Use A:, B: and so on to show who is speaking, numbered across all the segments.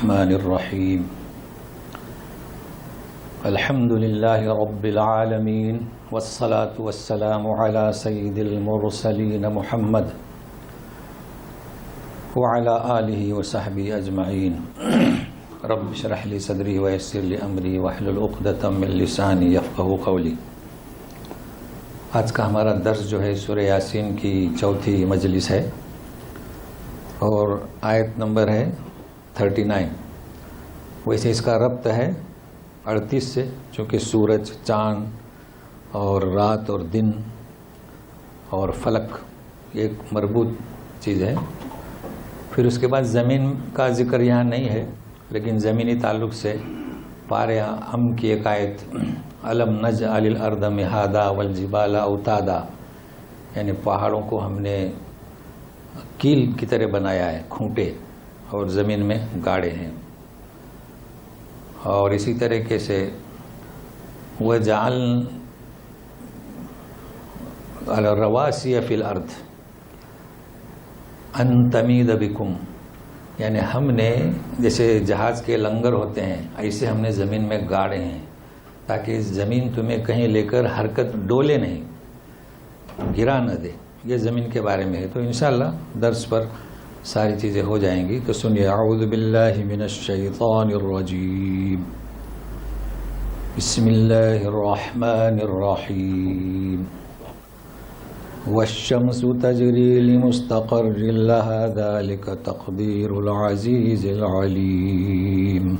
A: الرحمن الرحیم الحمد للہ رب العالمین والصلاة والسلام علی سید المرسلین محمد وعلی آلہ وصحبہ اجمعین رب اشرح لی صدری ویسر لی امری واحلل عقدۃ من لسانی یفقہوا قولی۔ آج کا ہمارا درس جو ہے سورہ یاسین کی چوتھی مجلس ہے اور آیت نمبر ہے 39۔ ویسے اس کا ربط ہے 38 سے، چونکہ سورج، چاند اور رات اور دن اور فلک ایک مربوط چیز ہے۔ پھر اس کے بعد زمین کا ذکر یہاں نہیں ہے، لیکن زمینی تعلق سے پارہ ام کی ایک آیت الم نجعل الارض مہادا والجبال اوتادا، یعنی پہاڑوں کو ہم نے کیل کی طرح بنایا ہے، کھوپے، اور زمین میں گاڑے ہیں۔ اور اسی طریقے سے وجعل الرواسی فی الارض ان تمید بکم، یعنی ہم نے جیسے جہاز کے لنگر ہوتے ہیں ایسے ہم نے زمین میں گاڑے ہیں تاکہ زمین تمہیں کہیں لے کر حرکت ڈولے نہیں، گرا نہ دے۔ یہ زمین کے بارے میں ہے، تو انشاءاللہ درس پر ساری چیزیں ہو جائیں گی۔ تو سنیے، اعوذ باللہ من الشیطان الرجیم، بسم اللہ الرحمن الرحیم، والشمس تجری لمستقر لها ذلك تقدیر العزیز العلیم۔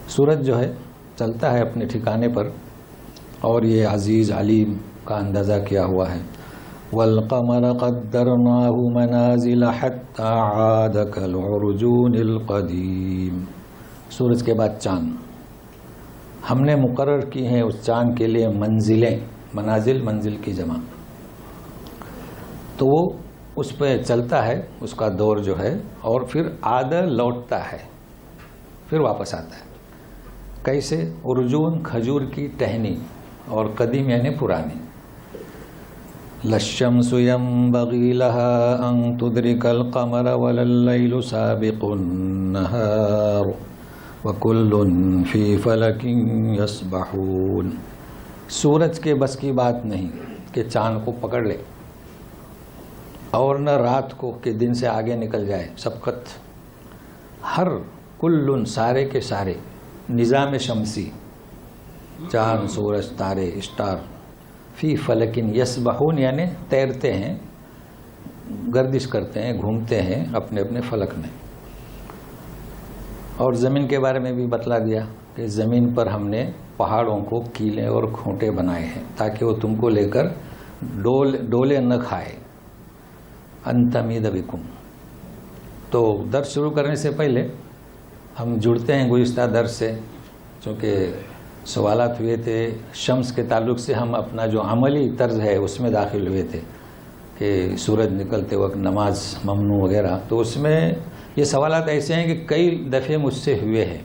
A: سورج جو ہے چلتا ہے اپنے ٹھکانے پر، اور یہ عزیز علیم کا اندازہ کیا ہوا ہے۔ والقمر قدرناه منازل حتى عاد كالعرجون القدیم۔ سورج کے بعد چاند، ہم نے مقرر کی ہیں اس چاند کے لیے منزلیں، منازل منزل کی جمع، تو وہ اس پہ چلتا ہے، اس کا دور جو ہے، اور پھر آدھا لوٹتا ہے، پھر واپس آتا ہے۔ کیسے؟ ارجون کھجور کی ٹہنی، اور قدیم یعنی پرانی۔ للشمس ينبغي لها أن تدرك القمر ولا الليل سابق النهار وكل في فلك يسبحون۔ سورج کے بس کی بات نہیں کہ چاند کو پکڑ لے، اور نہ رات کو کہ دن سے آگے نکل جائے۔ سبقت ہر کل، سارے کے سارے، نظام شمسی، چاند، سورج، تارے، اسٹار، فی فلکن یسبحون یعنی تیرتے ہیں، گردش کرتے ہیں، گھومتے ہیں اپنے اپنے فلک میں۔ اور زمین کے بارے میں بھی بتلا دیا کہ زمین پر ہم نے پہاڑوں کو کیلیں اور کھوٹے بنائے ہیں تاکہ وہ تم کو لے کر ڈولے نہ کھائے۔ ان تمید بکم۔ تو درس شروع کرنے سے پہلے ہم جڑتے ہیں گزشتہ درس سے، چونکہ سوالات ہوئے تھے شمس کے تعلق سے، ہم اپنا جو عملی طرز ہے اس میں داخل ہوئے تھے کہ سورج نکلتے وقت نماز ممنوع وغیرہ، تو اس میں یہ سوالات ایسے ہیں کہ کئی دفعے مجھ سے ہوئے ہیں،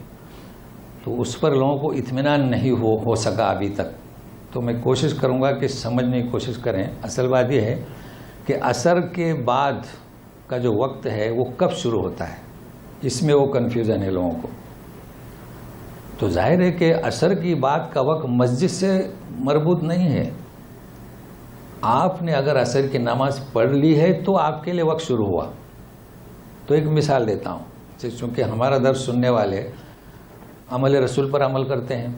A: تو اس پر لوگوں کو اطمینان نہیں ہو سکا ابھی تک۔ تو میں کوشش کروں گا کہ سمجھنے کی کوشش کریں۔ اصل بات یہ ہے کہ عصر کے بعد کا جو وقت ہے وہ کب شروع ہوتا ہے، اس میں وہ کنفیوژن ہے لوگوں کو۔ تو ظاہر ہے کہ عصر کی بات کا وقت مسجد سے مربوط نہیں ہے۔ آپ نے اگر عصر کی نماز پڑھ لی ہے تو آپ کے لیے وقت شروع ہوا۔ تو ایک مثال دیتا ہوں، چونکہ ہمارا درس سننے والے عمل رسول پر عمل کرتے ہیں،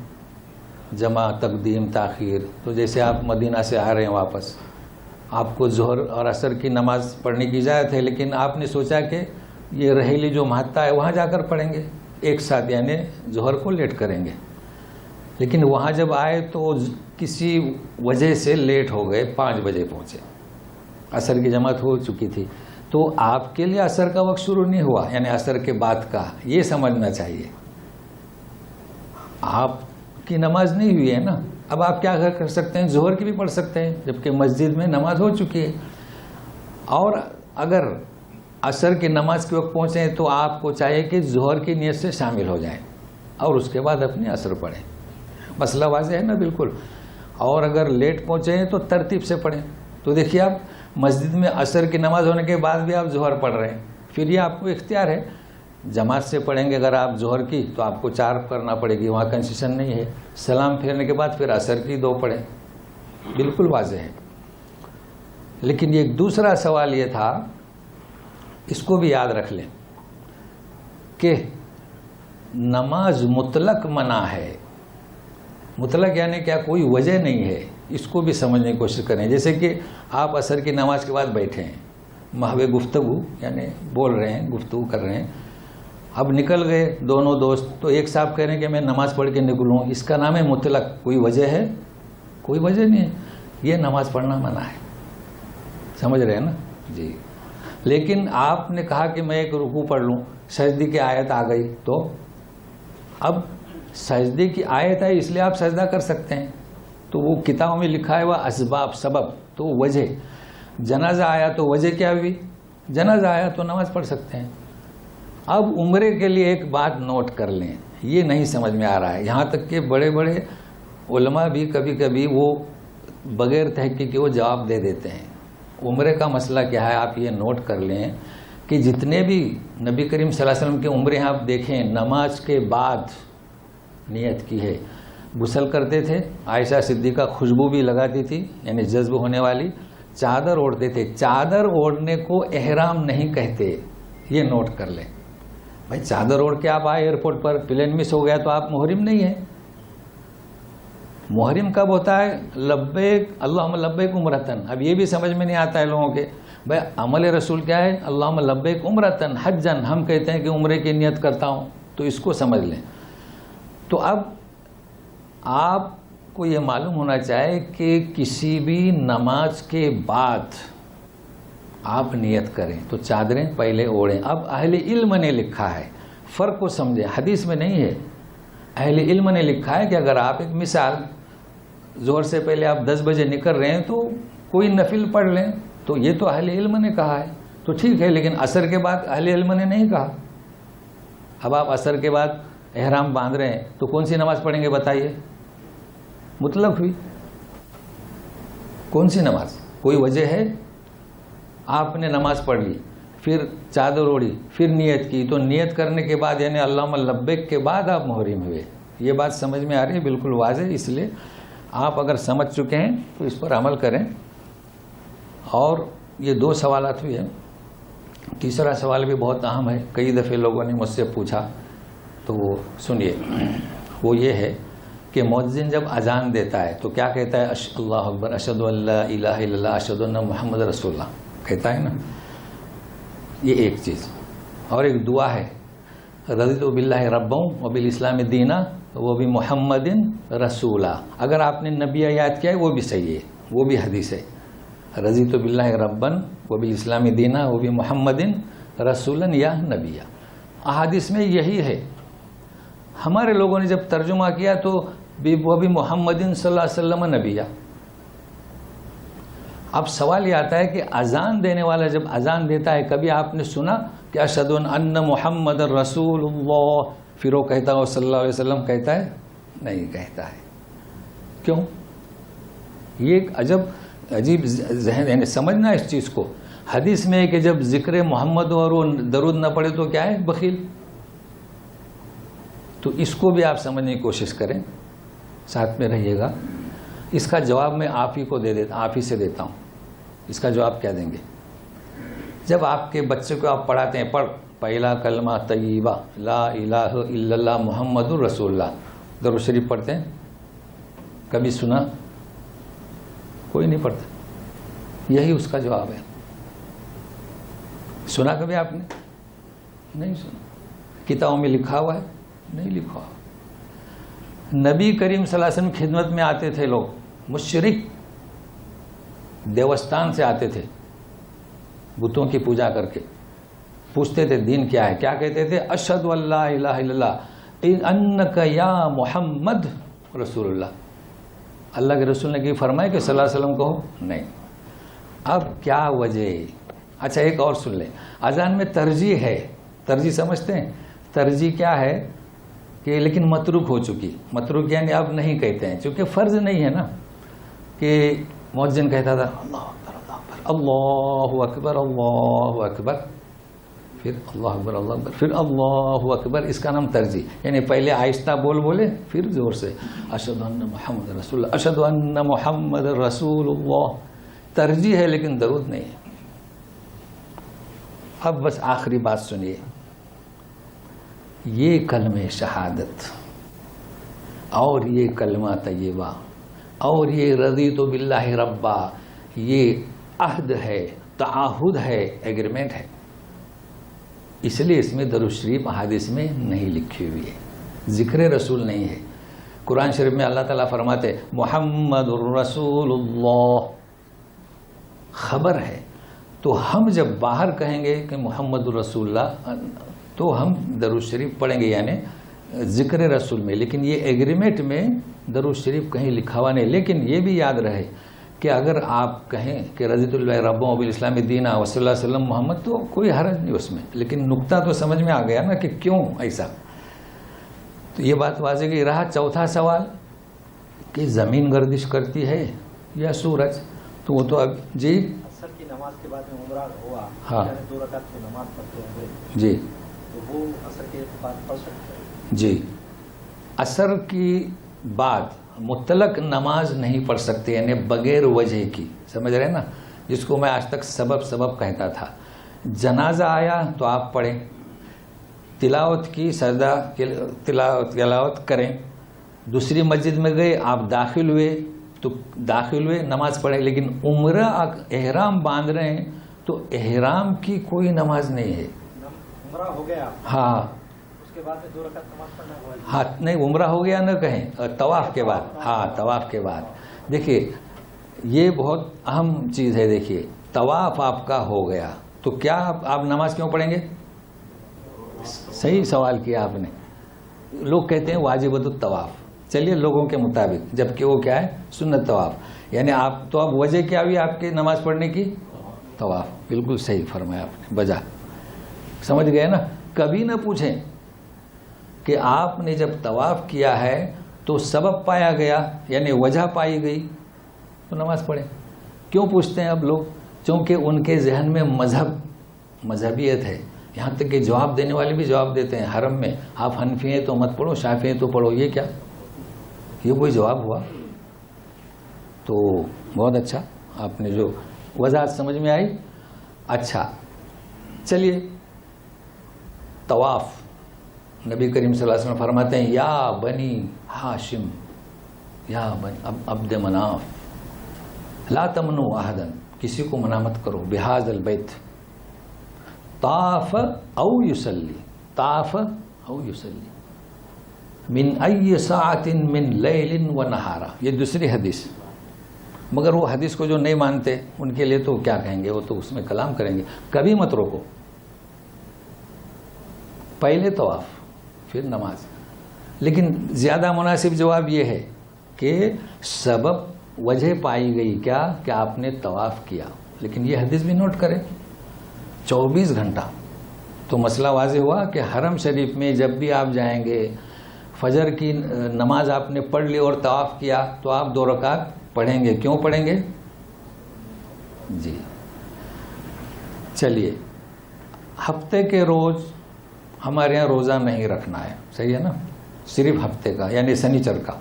A: جمع، تقدیم، تاخیر۔ تو جیسے آپ مدینہ سے آ رہے ہیں واپس، آپ کو ظہر اور عصر کی نماز پڑھنے کی اجازت ہے، لیکن آپ نے سوچا کہ یہ رحیلی جو مہتا ہے وہاں جا کر پڑھیں گے ایک ساتھ، یعنی ظہر کو لیٹ کریں گے۔ لیکن وہاں جب آئے تو کسی وجہ سے لیٹ ہو گئے، 5 بجے پہنچے، عصر کی جماعت ہو چکی تھی، تو آپ کے لیے عصر کا وقت شروع نہیں ہوا، یعنی عصر کے بعد کا، یہ سمجھنا چاہیے۔ آپ کی نماز نہیں ہوئی ہے نا، اب آپ کیا کر سکتے ہیں؟ ظہر کی بھی پڑھ سکتے ہیں، جبکہ مسجد میں نماز ہو چکی ہے۔ اور اگر عصر کی نماز کے وقت پہنچیں تو آپ کو چاہیے کہ ظہر کی نیت سے شامل ہو جائیں اور اس کے بعد اپنی عصر پڑھیں۔ مسئلہ واضح ہے نا بالکل۔ اور اگر لیٹ پہنچے ہیں تو ترتیب سے پڑھیں۔ تو دیکھیے، آپ مسجد میں عصر کی نماز ہونے کے بعد بھی آپ ظہر پڑھ رہے ہیں، پھر یہ آپ کو اختیار ہے جماعت سے پڑھیں گے اگر آپ ظہر کی تو آپ کو 4 کرنا پڑے گی، وہاں کنسیشن نہیں ہے. سلام پھیرنے کے بعد پھر عصر کی 2 پڑھیں، بالکل واضح ہے. لیکن ایک دوسرا سوال یہ تھا، اس کو بھی یاد رکھ لیں کہ نماز مطلق منع ہے. مطلق یعنی کیا؟ کوئی وجہ نہیں ہے. اس کو بھی سمجھنے کی کوشش کریں. جیسے کہ آپ عصر کی نماز کے بعد بیٹھے ہیں، محو گفتگو یعنی بول رہے ہیں، گفتگو کر رہے ہیں. اب نکل گئے دونوں دوست، تو ایک صاحب کہہ رہے ہیں کہ میں نماز پڑھ کے نکلوں، اس کا نام ہے مطلق. کوئی وجہ ہے؟ کوئی وجہ نہیں ہے. یہ نماز پڑھنا منع ہے. سمجھ رہے ہیں نا جی. لیکن آپ نے کہا کہ میں ایک رکوع پڑھ لوں، سجدے کی آیت آ گئی، تو اب سجدے کی آیت ہے اس لیے آپ سجدہ کر سکتے ہیں. تو وہ کتابوں میں لکھا ہے وہ اسباب، سبب، تو وجہ. جنازہ آیا تو وجہ کیا ہوئی؟ جنازہ آیا تو نماز پڑھ سکتے ہیں. اب عمرے کے لیے ایک بات نوٹ کر لیں، یہ نہیں سمجھ میں آ رہا ہے. یہاں تک کہ بڑے بڑے علماء بھی کبھی کبھی وہ بغیر تحقیق کے وہ جواب دے دیتے ہیں. عمرے کا مسئلہ کیا ہے آپ یہ نوٹ کر لیں کہ جتنے بھی نبی کریم صلی اللہ علیہ وسلم کے عمرے ہیں آپ دیکھیں، نماز کے بعد نیت کی ہے. غسل کرتے تھے، عائشہ صدیقہ خوشبو بھی لگاتی تھی یعنی جذب ہونے والی، چادر اوڑھتے تھے. چادر اوڑھنے کو احرام نہیں کہتے، یہ نوٹ کر لیں. بھائی چادر اوڑھ کے آپ آئے ایئرپورٹ پر، پلین مس ہو گیا تو آپ محرم نہیں ہیں. محرم کب ہوتا ہے؟ لبیک اللہم لبیک عمرتن. اب یہ بھی سمجھ میں نہیں آتا ہے لوگوں کے. بھائی عمل رسول کیا ہے؟ اللہم لبیک عمرتن حجن. ہم کہتے ہیں کہ عمرے کی نیت کرتا ہوں، تو اس کو سمجھ لیں. تو اب آپ کو یہ معلوم ہونا چاہیے کہ کسی بھی نماز کے بعد آپ نیت کریں تو چادریں پہلے اوڑھیں. اب اہل علم نے لکھا ہے، فرق کو سمجھیں، حدیث میں نہیں ہے. اہل علم نے لکھا ہے کہ اگر آپ ایک مثال ظہر سے پہلے آپ 10 بجے نکل رہے ہیں تو کوئی نفل پڑھ لیں، تو یہ تو اہل علم نے کہا ہے تو ٹھیک ہے. لیکن عصر کے بعد اہل علم نے نہیں کہا. اب آپ عصر کے بعد احرام باندھ رہے ہیں تو کون سی نماز پڑھیں گے بتائیے؟ مطلق ہوئی. کون سی نماز؟ کوئی وجہ ہے؟ آپ نے نماز پڑھ لی، پھر چادر اوڑھی، پھر نیت کی، تو نیت کرنے کے بعد یعنی اللہم لبیک کے بعد آپ محرم ہوئے. یہ بات سمجھ میں آ رہی ہے؟ بالکل واضح. اس لیے آپ اگر سمجھ چکے ہیں تو اس پر عمل کریں. اور یہ 2 سوالات ہوئے ہیں. تیسرا سوال بھی بہت اہم ہے، کئی دفعے لوگوں نے مجھ سے پوچھا، تو سنیے. وہ یہ ہے کہ مؤذن جب اذان دیتا ہے تو کیا کہتا ہے؟ اللہ اکبر، اشہد ان لا الہ الا اللہ، اشہد ان محمد رسول اللہ کہتا ہے نا. یہ ایک چیز. اور ایک دعا ہے، رضیت باللہ ربا وبالاسلام دینا وبمحمد رسولا. اگر آپ نے نبی یاد کیا ہے وہ بھی صحیح ہے، وہ بھی حدیث ہے. رضیت باللہ ربا وبالاسلام دینا وبمحمد رسولا یا نبیا. احادیث میں یہی ہے. ہمارے لوگوں نے جب ترجمہ کیا تو وبمحمد صلی اللہ علیہ وسلم نبیا. اب سوال یہ آتا ہے کہ اذان دینے والا جب اذان دیتا ہے کبھی آپ نے سنا کہ اشہد ان محمد رسول اللہ، پھر وہ کہتا ہے صلی اللہ علیہ وسلم کہتا ہے؟ نہیں کہتا ہے. کیوں؟ یہ ایک عجیب ذہن، یعنی سمجھنا اس چیز کو. حدیث میں ہے کہ جب ذکر محمد اور وہ درود نہ پڑے تو کیا ہے؟ بخیل. تو اس کو بھی آپ سمجھنے کی کوشش کریں، ساتھ میں رہیے گا. اس کا جواب میں آپ ہی سے دیتا ہوں. اس کا جواب کیا دیں گے؟ جب آپ کے بچے کو آپ پڑھاتے ہیں، پڑھ پہلا کلمہ طیبہ لا الہ الا اللہ محمد الرسول اللہ، درود شریف پڑھتے ہیں؟ کبھی سنا؟ کوئی نہیں پڑھتا. یہی اس کا جواب ہے. سنا کبھی آپ نے؟ نہیں سنا. کتابوں میں لکھا ہوا ہے؟ نہیں لکھا ہوا. نبی کریم صلی اللہ علیہ وسلم خدمت میں آتے تھے لوگ، مشرک دیوستان سے آتے تھے بتوں کی پوجا کر کے، پوچھتے تھے دین کیا ہے؟ کیا کہتے تھے؟ اشہد ان لا الہ الا اللہ انک یا محمد رسول اللہ. اللہ کے رسول نے کی فرمایا کہ صلی اللہ علیہ وسلم کہو؟ نہیں. اب کیا وجہ؟ اچھا ایک اور سن لیں. اذان میں ترجیح ہے. ترجیح سمجھتے ہیں؟ ترجیح کیا ہے کہ لیکن متروک ہو چکی. متروک یعنی اب نہیں کہتے ہیں، چونکہ فرض نہیں ہے نا. کہ مؤذن کہتا تھا اللہ اکبر اللہ اکبر اللہ اکبر اللہ اکبر، پھر اللہ اکبر اللہ اکبر، پھر اللہ اکبر. اس کا نام ترجیح، یعنی پہلے آہستہ بولے پھر زور سے اشہد ان محمد رسول اللہ، اشہد ان محمد رسول اللہ. ترجیح ہے لیکن درود نہیں ہے. اب بس آخری بات سنیے، یہ کلمہ شہادت اور یہ کلمہ طیبہ اور یہ رضیت باللہ ربا، یہ عہد ہے، تعاہد ہے، ایگریمنٹ ہے. اس لیے اس میں درود شریف احادیث میں نہیں لکھی ہوئی ہے، ذکر رسول نہیں ہے. قرآن شریف میں اللہ تعالیٰ فرماتے محمد الرسول اللہ، خبر ہے. تو ہم جب باہر کہیں گے کہ محمد الرسول اللہ تو ہم درود شریف پڑھیں گے، یعنی ذکر رسول میں. لیکن یہ ایگریمنٹ میں درود شریف کہیں لکھا ہوا نہیں. لیکن یہ بھی یاد رہے کہ اگر آپ کہیں کہ رضیت اللہ رب وبالاسلام دینا وصلی اللہ علیہ وسلم محمد، تو کوئی حرج نہیں اس میں. لیکن نقطہ تو سمجھ میں آ گیا نا کہ کیوں ایسا. تو یہ بات واضح کہ رہا چوتھا سوال کہ زمین گردش کرتی ہے یا سورج. تو وہ تو اب جی
B: عصر کی نماز کے بعد میں عمرہ ہوا،
A: ہاں
B: 2 رکعت کی نماز پڑھتے ہوئے،
A: جی
B: تو وہ عصر کے بعد پڑھ سکتے ہیں؟
A: جی، عصر کی بعد مطلق نماز نہیں پڑھ سکتے، یعنی بغیر وجہ کی. سمجھ رہے نا، جس کو میں آج تک سبب کہتا تھا. جنازہ آیا تو آپ پڑھیں، تلاوت کی سجدہ تلاوت کریں. دوسری مسجد میں گئے آپ داخل ہوئے نماز پڑھیں. لیکن عمرہ احرام باندھ رہے ہیں تو احرام کی کوئی نماز نہیں ہے.
B: عمرہ ہو گیا
A: ہاں،
B: اس کے بعد میں 2 رکعت نماز پڑھنا ہوا.
A: ہاں نہیں، عمرہ ہو گیا نہ کہیں، طواف کے بعد. ہاں طواف کے بعد. دیکھیے یہ بہت اہم چیز ہے. دیکھیے طواف آپ کا ہو گیا تو کیا آپ نماز کیوں پڑھیں گے؟ صحیح سوال کیا آپ نے. لوگ کہتے ہیں واجبۃ الطواف. چلیے لوگوں کے مطابق، جبکہ وہ کیا ہے؟ سنت طواف. یعنی آپ تو اب وجہ کیا ہوئی آپ کی نماز پڑھنے کی؟ طواف. بالکل صحیح فرمایا آپ نے، بجا. سمجھ گئے نا. کبھی نہ پوچھیں کہ آپ نے جب طواف کیا ہے تو سبب پایا گیا، یعنی وجہ پائی گئی تو نماز پڑھیں. کیوں پوچھتے ہیں اب لوگ؟ چونکہ ان کے ذہن میں مذہبیت ہے. یہاں تک کہ جواب دینے والے بھی جواب دیتے ہیں حرم میں، آپ حنفی ہیں تو مت پڑھو، شافعی ہیں تو پڑھو. یہ کیا؟ یہ کوئی جواب ہوا؟ تو بہت اچھا، آپ نے جو وضاحت سمجھ میں آئی. اچھا چلیے، طواف نبی کریم صلی اللہ علیہ وسلم فرماتے ہیں یا بنی ہاشم، یا بنی عبد مناف لا تمنوا احدا، کسی کو منع مت کرو، بهذا البیت طاف او یصلی، طاف او یصلی من ای ساعت من لیل و نہارا. یہ دوسری حدیث. مگر وہ حدیث کو جو نہیں مانتے ان کے لیے تو کیا کہیں گے، وہ تو اس میں کلام کریں گے. کبھی مت روکو، پہلے طواف پھر نماز. لیکن زیادہ مناسب جواب یہ ہے کہ سبب وجہ پائی گئی کیا کہ آپ نے طواف کیا. لیکن یہ حدیث بھی نوٹ کریں، 24 گھنٹہ. تو مسئلہ واضح ہوا کہ حرم شریف میں جب بھی آپ جائیں گے، فجر کی نماز آپ نے پڑھ لی اور طواف کیا تو آپ 2 رکعت پڑھیں گے. کیوں پڑھیں گے؟ جی چلیے، ہفتے کے روز ہمارے ہاں روزہ نہیں رکھنا ہے، صحیح ہے نا، صرف ہفتے کا، یعنی سنیچر کا.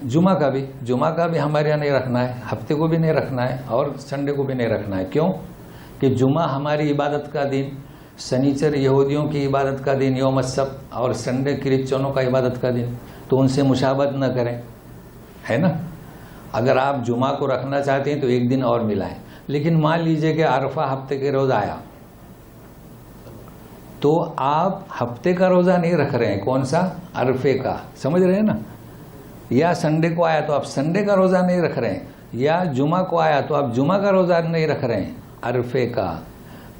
A: جمعہ کا بھی ہمارے یہاں نہیں رکھنا ہے، ہفتے کو بھی نہیں رکھنا ہے اور سنڈے کو بھی نہیں رکھنا ہے. کیوں؟ کہ جمعہ ہماری عبادت کا دن، سنیچر یہودیوں کی عبادت کا دن یوم السبت، اور سنڈے کرسچنوں کا عبادت کا دن. تو ان سے مشابہت نہ کریں، ہے نا. اگر آپ جمعہ کو رکھنا چاہتے ہیں تو ایک دن اور ملائیں. لیکن مان لیجئے کہ عرفہ ہفتے کے روز آیا تو آپ ہفتے کا روزہ نہیں رکھ رہے ہیں، کون سا؟ عرفے کا. سمجھ رہے ہیں نا. یا سنڈے کو آیا تو آپ سنڈے کا روزہ نہیں رکھ رہے ہیں، یا جمعہ کو آیا تو آپ جمعہ کا روزہ نہیں رکھ رہے ہیں، عرفے کا.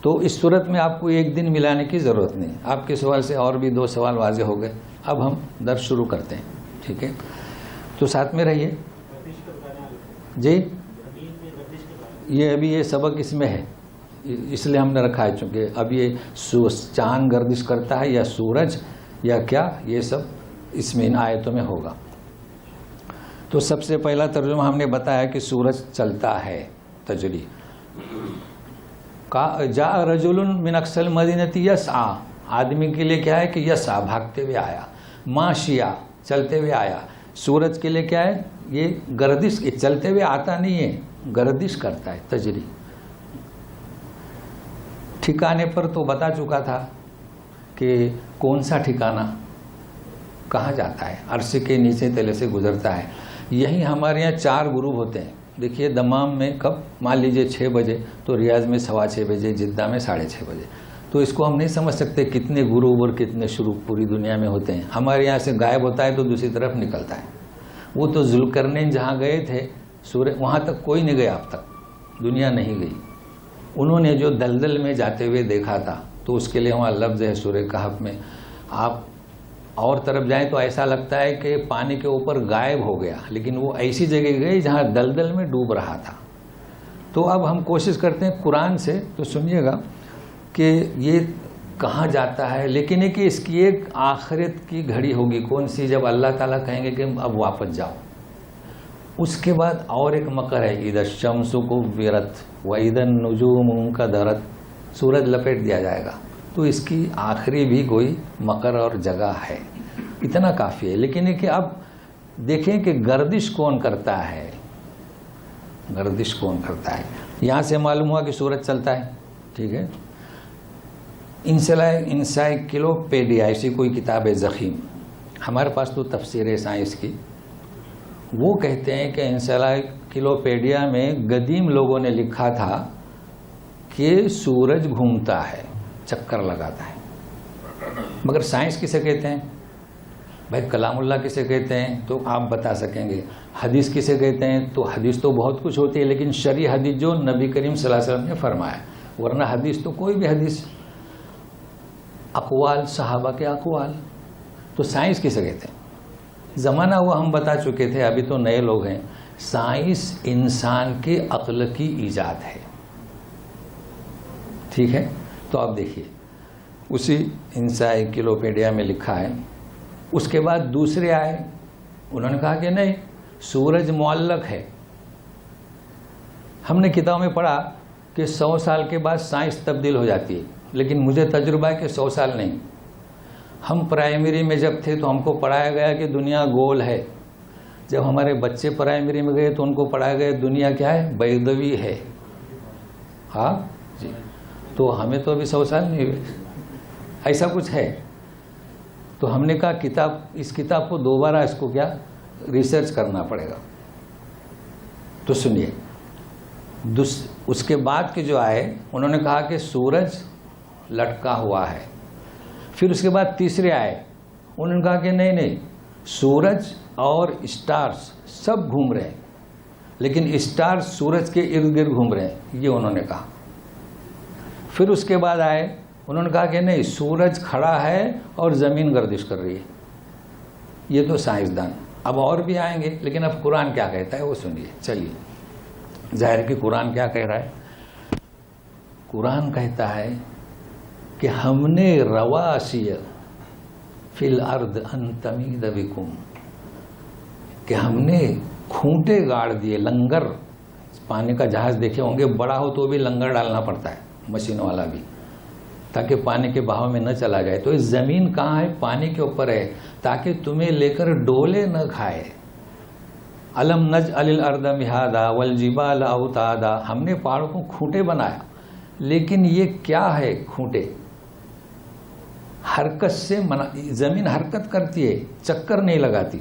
A: تو اس صورت میں آپ کو ایک دن ملانے کی ضرورت نہیں. آپ کے سوال سے اور بھی 2 سوال واضح ہو گئے. اب ہم درس شروع کرتے ہیں، ٹھیک ہے؟ تو ساتھ میں رہیے. جی یہ ابھی یہ سبق اس میں ہے، اس لیے ہم نے رکھا ہے، چونکہ اب یہ چاند گردش کرتا ہے یا سورج یا کیا، یہ سب اس میں ان آیتوں میں ہوگا. تو سب سے پہلا ترجمہ ہم نے بتایا کہ سورج چلتا ہے، تجری. جا رجل من اقصى المدینہ یسعی، آدمی کے لیے کیا ہے کہ یسعی بھاگتے ہوئے آیا، ماشیا چلتے ہوئے آیا، سورج کے لیے کیا ہے یہ گردش، چلتے ہوئے آتا نہیں ہے، گردش کرتا ہے، تجری۔ ٹھکانے پر تو بتا چکا تھا کہ کون سا ٹھکانہ کہاں جاتا ہے، عرش کے نیچے تلے سے گزرتا ہے۔ یہی ہمارے یہاں 4 گروپ ہوتے ہیں، دیکھیے دمام میں کب، مان لیجئے 6 بجے، تو ریاض میں 6:15 بجے، جدہ میں 6:30 بجے، تو اس کو ہم نہیں سمجھ سکتے کتنے گروپ اور کتنے شروع پوری دنیا میں ہوتے ہیں۔ ہمارے یہاں سے غائب ہوتا ہے تو دوسری طرف نکلتا ہے۔ وہ تو ذوالقرنین جہاں گئے تھے وہاں تک کوئی نہیں گیا، اب تک دنیا نہیں گئی۔ انہوں نے جو دلدل میں جاتے ہوئے دیکھا تھا، تو اس کے لیے وہاں لفظ ہے سورہ کہف میں، آپ اور طرف جائیں تو ایسا لگتا ہے کہ پانی کے اوپر غائب ہو گیا، لیکن وہ ایسی جگہ گئی جہاں دلدل میں ڈوب رہا تھا۔ تو اب ہم کوشش کرتے ہیں قرآن سے، تو سنیے گا کہ یہ کہاں جاتا ہے، لیکن یہ کہ اس کی ایک آخرت کی گھڑی ہوگی، کون سی، جب اللہ تعالیٰ کہیں گے کہ اب واپس جاؤ۔ اس کے بعد اور ایک مکر ہے، اذا الشمس کورت واذا النجوم انکدرت، سورج لپیٹ دیا جائے گا۔ تو اس کی آخری بھی کوئی مکر اور جگہ ہے، اتنا کافی ہے۔ لیکن یہ کہ اب دیکھیں کہ گردش کون کرتا ہے، گردش کون کرتا ہے۔ یہاں سے معلوم ہوا کہ سورج چلتا ہے، ٹھیک ہے۔ انسائکلوپیڈیا ایسی کوئی کتاب ہے ضخیم، ہمارے پاس تو تفسیر ہے سائنس کی، وہ کہتے ہیں کہ انسائکلوپیڈیا میں قدیم لوگوں نے لکھا تھا کہ سورج گھومتا ہے، چکر لگاتا ہے۔ مگر سائنس کسے کہتے ہیں بھائی؟ کلام اللہ کسے کہتے ہیں تو آپ بتا سکیں گے۔ حدیث کسے کہتے ہیں تو حدیث تو بہت کچھ ہوتی ہے، لیکن شرعی حدیث جو نبی کریم صلی اللہ علیہ وسلم نے فرمایا، ورنہ حدیث تو کوئی بھی حدیث، اقوال صحابہ کے اقوال۔ تو سائنس کسے کہتے ہیں؟ زمانہ وہ ہم بتا چکے تھے، ابھی تو نئے لوگ ہیں۔ سائنس انسان کے عقل کی ایجاد ہے، ٹھیک ہے۔ تو آپ دیکھیے اسی انسائکلوپیڈیا میں لکھا ہے۔ اس کے بعد دوسرے آئے، انہوں نے کہا کہ نہیں، سورج معلق ہے۔ ہم نے کتاب میں پڑھا کہ 100 سال کے بعد سائنس تبدیل ہو جاتی ہے، لیکن مجھے تجربہ ہے کہ 100 سال نہیں۔ ہم پرائمری میں جب تھے تو ہم کو پڑھایا گیا کہ دنیا گول ہے۔ جب ہمارے بچے پرائمری میں گئے تو ان کو پڑھایا گیا دنیا کیا ہے، بیضوی ہے۔ ہاں جی، تو ہمیں تو ابھی 100 سال نہیں ہوئے، ایسا کچھ ہے۔ تو ہم نے کہا اس کتاب کو دوبارہ اس کو کیا ریسرچ کرنا پڑے گا۔ تو سنیے، اس کے بعد کے جو آئے انہوں نے کہا کہ سورج لٹکا ہوا ہے۔ پھر اس کے بعد تیسرے آئے، انہوں نے کہا کہ نہیں، سورج اور اسٹارز سب گھوم رہے ہیں، لیکن اسٹارز سورج کے ارد گرد گھوم رہے ہیں، یہ انہوں نے کہا۔ پھر اس کے بعد آئے، انہوں نے کہا کہ نہیں، سورج کھڑا ہے اور زمین گردش کر رہی ہے۔ یہ تو سائنسدان، اب اور بھی آئیں گے، لیکن اب قرآن کیا کہتا ہے وہ سنیے۔ چلیے، ظاہر کہ قرآن کیا کہہ رہا ہے؟ قرآن کہتا ہے کہ ہم نے رواسی فی الارض ان تمید بکم، کہ ہم نے کھونٹے گاڑ دیے، لنگر، پانی کا جہاز دیکھے ہوں گے، بڑا ہو تو بھی لنگر ڈالنا پڑتا ہے، مشین والا بھی، تاکہ پانی کے بہاؤ میں نہ چلا جائے۔ تو اس زمین کہاں ہے؟ پانی کے اوپر ہے، تاکہ تمہیں لے کر ڈولے نہ کھائے۔ الم نجعل الارض مہادا والجبال اوتادا، ہم نے پہاڑوں کو کھونٹے بنایا، لیکن یہ کیا ہے کھونٹے؟ حرکت سے زمین حرکت کرتی ہے، چکر نہیں لگاتی،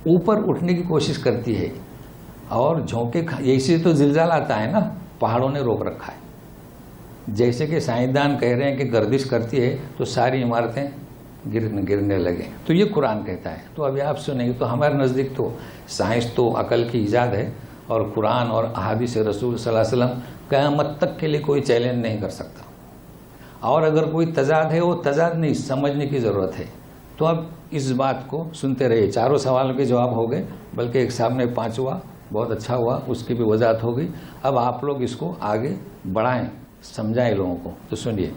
A: اوپر اٹھنے کی کوشش کرتی ہے اور جھونکے اسی تو زلزلہ آتا ہے نا، پہاڑوں نے روک رکھا ہے۔ جیسے کہ سائنسدان کہہ رہے ہیں کہ گردش کرتی ہے تو ساری عمارتیں گرنے لگے، تو یہ قرآن کہتا ہے۔ تو ابھی آپ سنیں گے، تو ہمارے نزدیک تو سائنس تو عقل کی ایجاد ہے، اور قرآن اور احادیث رسول صلی اللہ علیہ وسلم قیامت تک کے لیے کوئی چیلنج نہیں کر سکتا۔ اور اگر کوئی تضاد ہے، وہ تضاد نہیں، سمجھنے کی ضرورت ہے۔ تو اب اس بات کو سنتے رہیے۔ چاروں سوالوں کے جواب ہو گئے، بلکہ ایک سامنے 5 ہوا، بہت اچھا ہوا، اس کی بھی وضاحت ہو گئی۔ اب آپ لوگ اس کو آگے بڑھائیں، سمجھائیں لوگوں کو۔ تو سنیے،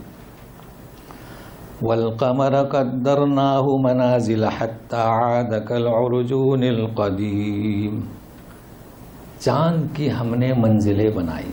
A: وَالْقَمَرَ قَدَّرْنَاهُ مَنَازِلَ حَتَّى عَادَ كَالْعُرْجُونِ الْقَدِيمِ، چاند کی ہم نے منزلیں بنائی،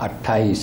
A: 28।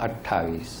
A: 28।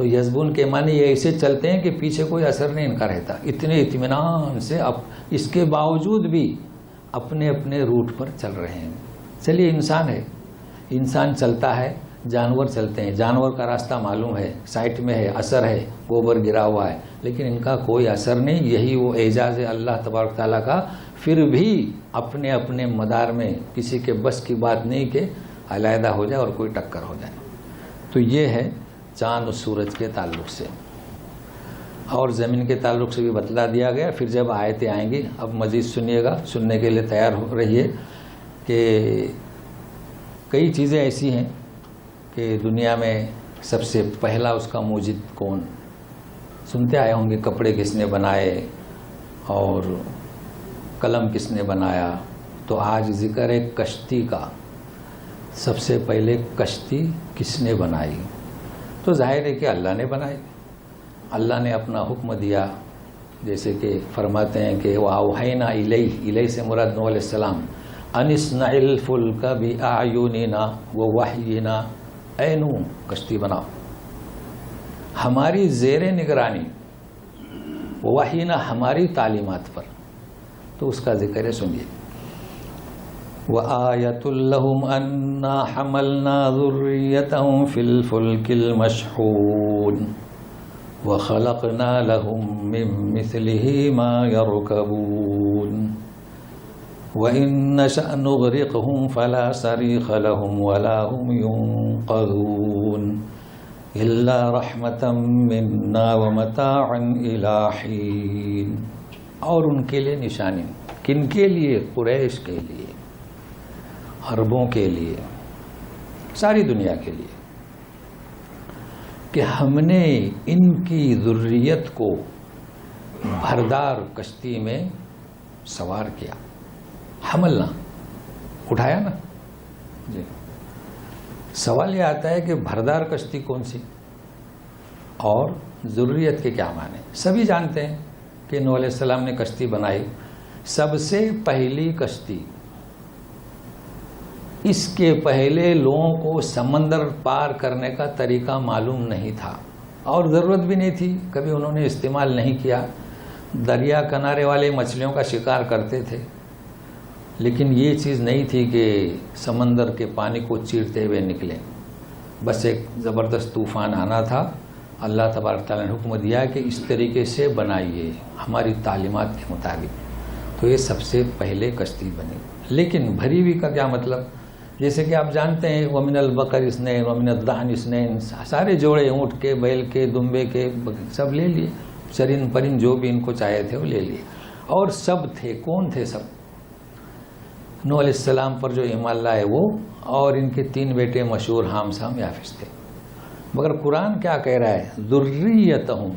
A: تو یزبون کے معنی یہ ایسے چلتے ہیں کہ پیچھے کوئی اثر نہیں ان کا رہتا، اتنے اطمینان سے اب اس کے باوجود بھی اپنے اپنے روٹ پر چل رہے ہیں. چلیے انسان ہے، انسان چلتا ہے، جانور چلتے ہیں، جانور کا راستہ معلوم ہے، سائٹ میں ہے، اثر ہے، گوبر گرا ہوا ہے، لیکن ان کا کوئی اثر نہیں. یہی وہ اعجاز ہے اللہ تبارک تعالیٰ کا. پھر بھی اپنے اپنے مدار میں کسی کے بس کی بات نہیں کہ علیحدہ ہو جائے اور کوئی ٹکر ہو جائے. تو یہ ہے چاند و سورج کے تعلق سے. اور زمین کے تعلق سے بھی بتلا دیا گیا. پھر جب آیتیں آئیں گی اب مزید سنیے گا، سننے کے لیے تیار ہو رہیے کہ کئی چیزیں ایسی ہیں کہ دنیا میں سب سے پہلا اس کا موجد کون، سنتے آئے ہوں گے کپڑے کس نے بنائے اور قلم کس نے بنایا. تو آج ذکر ہے کشتی کا. سب سے پہلے کشتی کس نے بنائی؟ تو ظاہر ہے کہ اللہ نے بنائی. اللہ نے اپنا حکم دیا، جیسے کہ فرماتے ہیں کہ وَأَوْحَيْنَا إِلَيْهِ سے مراد نوح علیہ السلام، أَنِ اصْنَعِ الْفُلْكَ بِأَعْيُنِنَا وَوَحْيِنَا، اے نوح کشتی بناؤ ہماری زیر نگرانی، وحینا ہماری تعلیمات پر. تو اس کا ذکر ہے، سنیے. وَآيَةٌ لَهُمْ أَنَّا حَمَلْنَا ذُرِّيَّتَهُمْ فِي الْفُلْكِ الْمَشْحُونِ وَخَلَقْنَا لَهُم مِّن مِّثْلِهِ مَا يَرْكَبُونَ وَإِن نَّشَأْ نُغْرِقْهُمْ فَلَا صَرِيخَ لَهُمْ وَلَا هُمْ يُنقَذُونَ إِلَّا رَحْمَةً مِّنَّا وَمَتَاعًا إِلَىٰ حِينٍ. اور ان کے لیے نشانی. کن کے لیے؟ قریش کے لیے، عربوں کے لیے، ساری دنیا کے لیے، کہ ہم نے ان کی ذریت کو بھردار کشتی میں سوار کیا. حملنا، اٹھایا نا جی. سوال یہ آتا ہے کہ بھردار کشتی کون سی اور ذریت کے کیا معنی؟ سبھی جانتے ہیں کہ نوح علیہ السلام نے کشتی بنائی. سب سے پہلی کشتی. اس کے پہلے لوگوں کو سمندر پار کرنے کا طریقہ معلوم نہیں تھا اور ضرورت بھی نہیں تھی، کبھی انہوں نے استعمال نہیں کیا. دریا کنارے والے مچھلیوں کا شکار کرتے تھے، لیکن یہ چیز نہیں تھی کہ سمندر کے پانی کو چیرتے ہوئے نکلیں. بس ایک زبردست طوفان آنا تھا. اللہ تبارک تعالیٰ نے حکم دیا کہ اس طریقے سے بنائیے ہماری تعلیمات کے مطابق. تو یہ سب سے پہلے کشتی بنی. لیکن بھری ہوئی کا کیا مطلب؟ جیسے کہ آپ جانتے ہیں وَمِنَ الْبَقَرِ اثْنَيْنِ وَمِنَ الضَّأْنِ اثْنَيْنِ، سارے جوڑے، اونٹ کے، بیل کے، دمبے کے، سب لے لیے. چرند پرند جو بھی ان کو چاہے تھے وہ لے لیے. اور سب تھے. کون تھے سب؟ نوح علیہ السلام پر جو ایمان لائے وہ، اور ان کے 3 بیٹے مشہور حام سام یافس تھے. مگر قرآن کیا کہہ رہا ہے؟ ذریتہم،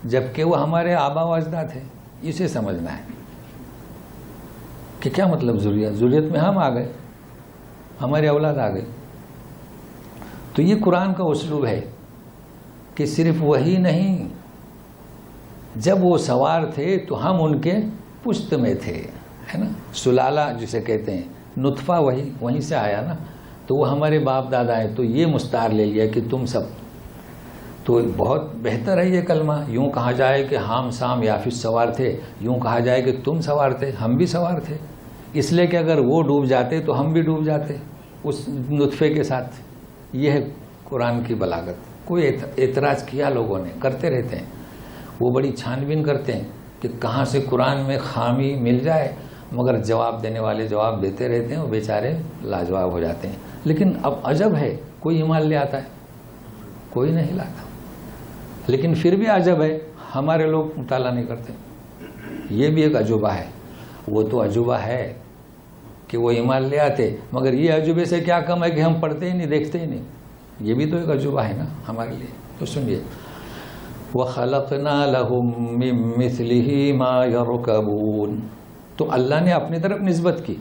A: جبکہ وہ ہمارے آبا و اجداد تھے. اسے سمجھنا ہے کہ کیا مطلب ذریت؟ ذریت میں ہم آ گئے، ہمارے اولاد آ گئے. تو یہ قرآن کا اسلوب ہے کہ صرف وہی نہیں، جب وہ سوار تھے تو ہم ان کے پشت میں تھے، ہے نا. سلالہ جسے کہتے ہیں، نطفہ وہیں سے آیا نا. تو وہ ہمارے باپ دادا ہیں. تو یہ مستعار لے لیا کہ تم سب. تو بہت بہتر ہے یہ کلمہ. یوں کہا جائے کہ حام سام یافس سوار تھے، یوں کہا جائے کہ تم سوار تھے، ہم بھی سوار تھے. اس لیے کہ اگر وہ ڈوب جاتے تو ہم بھی ڈوب جاتے اس نطفے کے ساتھ. یہ ہے قرآن کی بلاغت. کوئی اعتراض کیا لوگوں نے، کرتے رہتے ہیں. وہ بڑی چھان بین کرتے ہیں کہ کہاں سے قرآن میں خامی مل جائے، مگر جواب دینے والے جواب دیتے رہتے ہیں. وہ بیچارے لاجواب ہو جاتے ہیں. لیکن اب عجب ہے، کوئی ایمان لے آتا ہے؟ کوئی نہیں لاتا. لیکن پھر بھی عجب ہے، ہمارے لوگ مطالعہ نہیں کرتے. یہ بھی ایک عجوبہ ہے. وہ تو عجوبہ ہے کہ وہ ایمان لے آتے، مگر یہ عجوبے سے کیا کم ہے کہ ہم پڑھتے ہی نہیں، دیکھتے ہی نہیں. یہ بھی تو ایک عجوبہ ہے نا ہمارے لیے. تو سنیے، وَخَلَقْنَا لَهُم مِّن مِّثْلِهِ مَا يَرْكَبُونَ. تو اللہ نے اپنی طرف نسبت کی،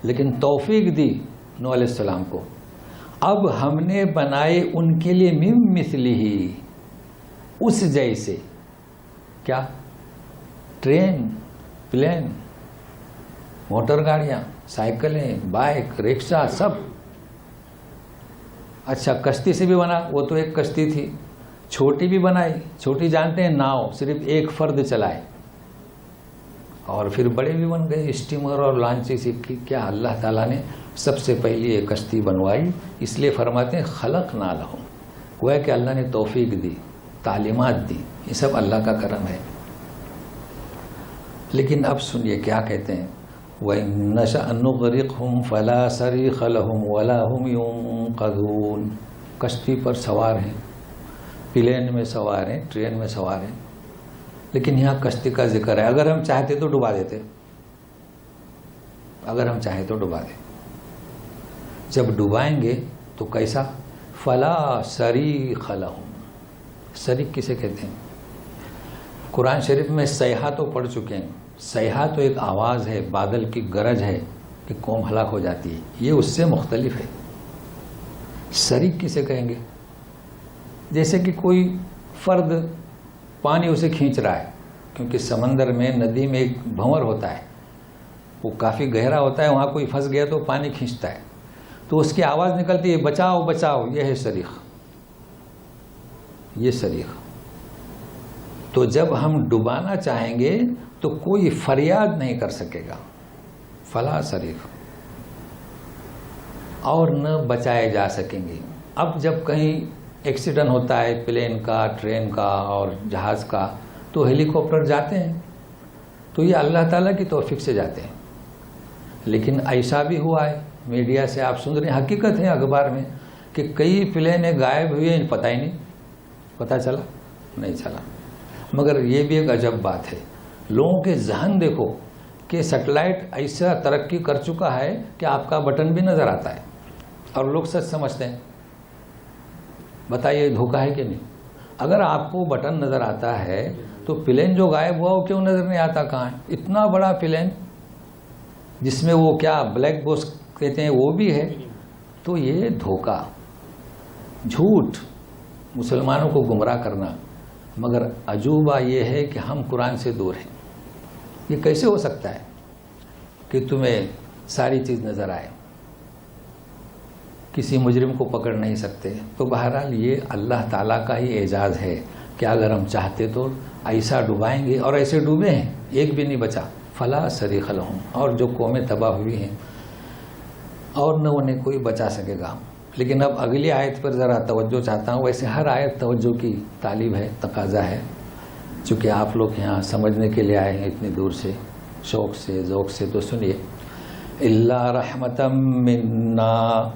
A: لیکن توفیق دی نوح علیہ السلام کو. اب ہم نے بنائے ان کے لیے مِن مِّثْلِهِ، اس جیسے. کیا؟ ٹرین، پلین، موٹر گاڑیاں، سائیکلیں، بائک، رکشہ، سب. اچھا کشتی سے بھی بنا, وہ تو ایک کشتی تھی. چھوٹی بھی بنائی, چھوٹی جانتے ہیں ناؤ, صرف ایک فرد چلائے. اور پھر بڑے بھی بن گئے, اسٹیمر اور لانچی سے. کیا اللہ تعالیٰ نے سب سے پہلی ایک کشتی بنوائی, اس لیے فرماتے ہیں خلقنا لہم. گویا کہ اللہ نے توفیق دی, تعلیمات دی, یہ سب اللہ کا کرم ہے. لیکن اب سنیے کیا کہتے ہیں, وَإِن نَشَأْ نُغْرِقْهُمْ فَلَا صَرِيخَ لَهُمْ وَلَا هُمْ يُنقَذُونَ. کشتی پر سوار ہیں, پلین میں سوار ہیں, ٹرین میں سوار ہیں, لیکن یہاں کشتی کا ذکر ہے. اگر ہم چاہتے تو ڈبا دیتے, اگر ہم چاہیں تو ڈبا دیں. جب ڈبائیں گے تو کیسا؟ فلا صریخ لہم. صریخ کسے کہتے ہیں؟ قرآن شریف میں صیحہ تو پڑھ چکے ہیں. صیحہ تو ایک آواز ہے, بادل کی گرج ہے کہ قوم ہلاک ہو جاتی ہے, یہ اس سے مختلف ہے. صریخ کسے کہیں گے؟ جیسے کہ کوئی فرد پانی اسے کھینچ رہا ہے, کیونکہ سمندر میں ندی میں ایک بھنور ہوتا ہے, وہ کافی گہرا ہوتا ہے, وہاں کوئی پھنس گیا تو پانی کھینچتا ہے, تو اس کی آواز نکلتی ہے بچاؤ بچاؤ, یہ ہے صریخ, یہ صریخ. تو جب ہم ڈبانا چاہیں گے تو کوئی فریاد نہیں کر سکے گا, فلا صریخ, اور نہ بچائے جا سکیں گے. اب جب کہیں ایکسیڈنٹ ہوتا ہے پلین کا, ٹرین کا اور جہاز کا, تو ہیلی کاپٹر جاتے ہیں, تو یہ اللہ تعالیٰ کی توفیق سے جاتے ہیں. لیکن ایسا بھی ہوا ہے, میڈیا سے آپ سن رہے ہیں, حقیقت ہے اخبار میں, کہ کئی پلینیں غائب ہوئی ہیں, پتہ ہی نہیں, پتہ چلا نہیں چلا. مگر یہ بھی ایک عجب بات ہے, لوگوں کے ذہن دیکھو کہ سیٹلائٹ ایسا ترقی کر چکا ہے کہ آپ کا بٹن بھی نظر آتا ہے, اور لوگ سچ سمجھتے ہیں. بتائیے دھوکہ ہے کہ نہیں؟ اگر آپ کو بٹن نظر آتا ہے تو پلین جو غائب ہوا وہ کیوں نظر نہیں آتا؟ کہاں ہے اتنا بڑا پلین جس میں وہ کیا بلیک باکس کہتے ہیں وہ بھی ہے. تو یہ دھوکہ, جھوٹ, مسلمانوں کو گمراہ کرنا. مگر عجوبہ یہ ہے کہ ہم قرآن سے دور ہیں. یہ کیسے ہو سکتا ہے کہ تمہیں ساری چیز نظر آئے, کسی مجرم کو پکڑ نہیں سکتے؟ تو بہرحال یہ اللہ تعالیٰ کا ہی اعزاز ہے کہ اگر ہم چاہتے تو ایسا ڈبائیں گے, اور ایسے ڈوبے ہیں, ایک بھی نہیں بچا. فلا صریخ لہم. اور جو قومیں تباہ ہوئی ہیں اور نہ انہیں کوئی بچا سکے گا. لیکن اب اگلی آیت پر ذرا توجہ چاہتا ہوں. ویسے ہر آیت توجہ کی طالب ہے, تقاضا ہے, چونکہ آپ لوگ یہاں سمجھنے کے لیے آئے ہیں اتنی دور سے, شوق سے, ذوق سے. تو سنیے, الا رحمتا منا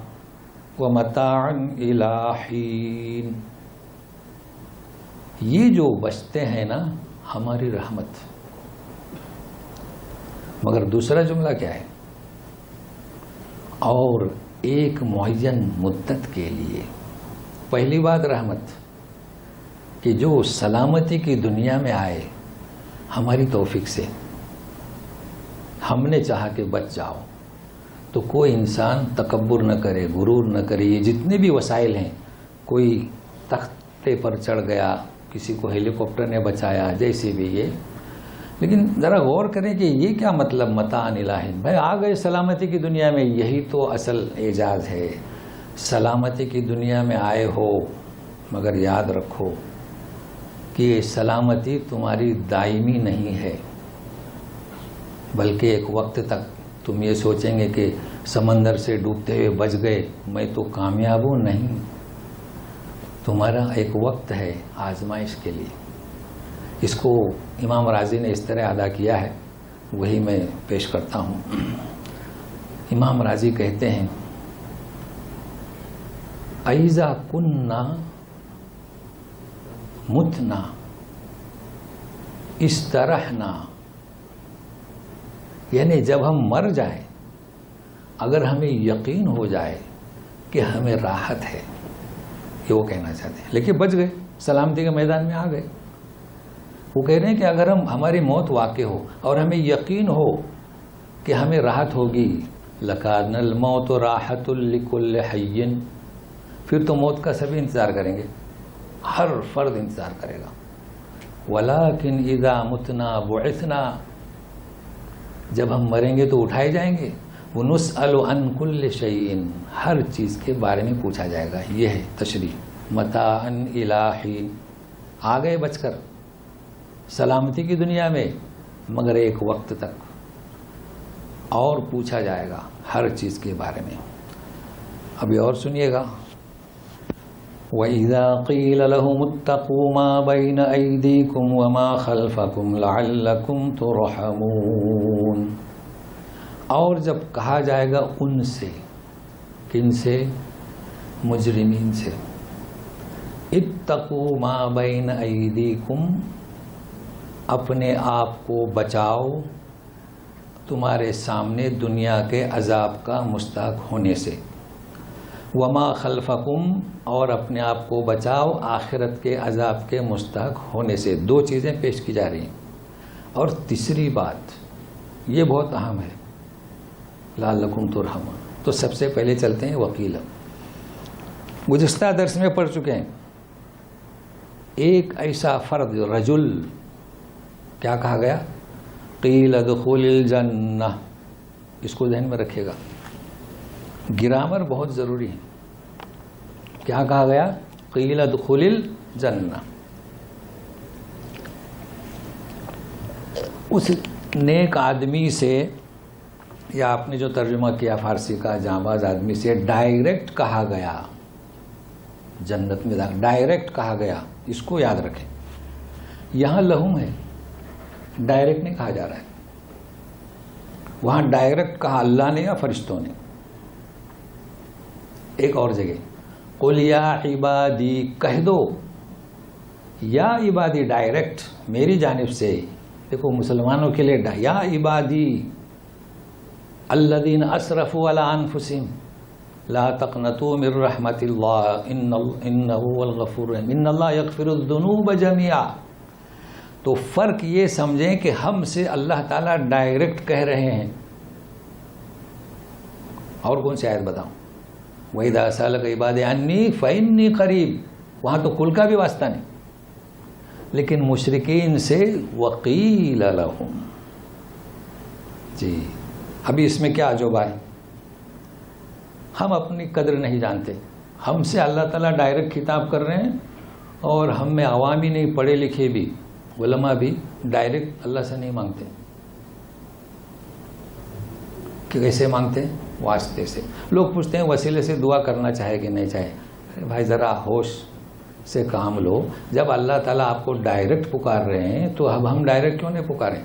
A: ومتاعا الی حین. یہ جو بچتے ہیں نا ہماری رحمت. مگر دوسرا جملہ کیا ہے؟ اور ایک معین مدت کے لیے. پہلی بات رحمت کہ جو سلامتی کی دنیا میں آئے ہماری توفیق سے, ہم نے چاہا کہ بچ جاؤ, تو کوئی انسان تکبر نہ کرے, غرور نہ کرے. یہ جتنے بھی وسائل ہیں, کوئی تختے پر چڑھ گیا, کسی کو ہیلی کاپٹر نے بچایا, جیسے بھی یہ. لیکن ذرا غور کریں کہ یہ کیا مطلب متاع الہی. بھائی آ گئے سلامتی کی دنیا میں, یہی تو اصل اعزاز ہے. سلامتی کی دنیا میں آئے ہو, مگر یاد رکھو کہ یہ سلامتی تمہاری دائمی نہیں ہے, بلکہ ایک وقت تک تم یہ سوچیں گے کہ سمندر سے ڈوبتے ہوئے بچ گئے, میں تو کامیاب ہوں. نہیں, تمہارا ایک وقت ہے آزمائش کے لیے. اس کو امام راضی نے اس طرح ادا کیا ہے, وہی میں پیش کرتا ہوں. امام راضی کہتے ہیں, اذا کننا متنا استرحنا. یعنی جب ہم مر جائیں, اگر ہمیں یقین ہو جائے کہ ہمیں راحت ہے, یہ وہ کہنا چاہتے ہیں. لیکن بچ گئے, سلامتی کے میدان میں آ گئے. وہ کہہ رہے ہیں کہ اگر ہماری موت واقع ہو اور ہمیں یقین ہو کہ ہمیں راحت ہوگی, لکان الموت راحت لکل حی, پھر تو موت کا سبھی انتظار کریں گے, ہر فرد انتظار کرے گا. ولیکن اذا متنا بعثنا. جب ہم مریں گے تو اٹھائے جائیں گے. وَنُسْأَلُ عَنْ كُلِّ شَيْءٍ، ہر چیز کے بارے میں پوچھا جائے گا. یہ ہے تشریح. متاعًا إِلَىٰ حِينٍ، آ گئے بچ کر سلامتی کی دنیا میں، مگر ایک وقت تک اور پوچھا جائے گا ہر چیز کے بارے میں. ابھی اور سنیے گا. وَإِذَا قِيلَ لَهُمُ اتَّقُوا مَا بَيْنَ أَيْدِيكُمْ وَمَا خَلْفَكُمْ لَعَلَّكُمْ تُرْحَمُونَ، اور جب کہا جائے گا ان سے، کن سے؟ مجرمین سے. اتقوا ما بین ایدیکم، اپنے آپ کو بچاؤ تمہارے سامنے دنیا کے عذاب کا مستحق ہونے سے. وما خلفکم، اور اپنے آپ کو بچاؤ آخرت کے عذاب کے مستحق ہونے سے. دو چیزیں پیش کی جا رہی ہیں. اور تیسری بات یہ بہت اہم ہے، لعلکم ترحمون. تو سب سے پہلے چلتے ہیں وکیل. گزشتہ درس میں پڑھ چکے ہیں ایک ایسا فرد رجل، کیا کہا گیا؟ قیل ادخل الجنہ. اس کو ذہن میں رکھیے گا، گرامر بہت ضروری ہے. کیا کہا گیا؟ قیل ادخل الجنہ. اس نیک آدمی سے، یا آپ نے جو ترجمہ کیا فارسی کا جانباز آدمی سے ڈائریکٹ کہا گیا جنت میں ڈائریکٹ کہا گیا. اس کو یاد رکھیں. یہاں لہم ہے، ڈائریکٹ نہیں کہا جا رہا ہے. وہاں ڈائریکٹ کہا اللہ نے یا فرشتوں نے. ایک اور جگہ قل یا عبادی، کہہ دو یا عبادی ڈائریکٹ میری جانب سے. دیکھو مسلمانوں کے لیے یا عبادی الذین اسرفوا علی انفسہم لا تقنطوا من رحمت اللہ انہ هو الغفور الرحیم ان اللہ یغفر الذنوب جميعا. تو فرق یہ سمجھیں کہ ہم سے اللہ تعالیٰ ڈائریکٹ کہہ رہے ہیں. اور کون سی آیت بتاؤں؟ وَإِذَا سَأَلَكَ عِبَادِي عَنِّي فَإِنِّي قَرِيب. وہاں تو کل کا بھی واسطہ نہیں. لیکن مشرکین سے وَقِيلَ لَهُمْ. جی ابھی اس میں کیا عجوبہ ہے؟ ہم اپنی قدر نہیں جانتے. ہم سے اللہ تعالیٰ ڈائریکٹ خطاب کر رہے ہیں، اور ہم میں عوامی نہیں، پڑھے لکھے بھی علماء بھی ڈائریکٹ اللہ سے نہیں مانگتے. کیسے مانگتے ہیں؟ واسطے سے. لوگ پوچھتے ہیں وسیلے سے دعا کرنا چاہے کہ نہیں چاہے. بھائی ذرا ہوش سے کام لو. جب اللہ تعالیٰ آپ کو ڈائریکٹ پکار رہے ہیں تو اب ہم ڈائریکٹ کیوں نہیں پکاریں؟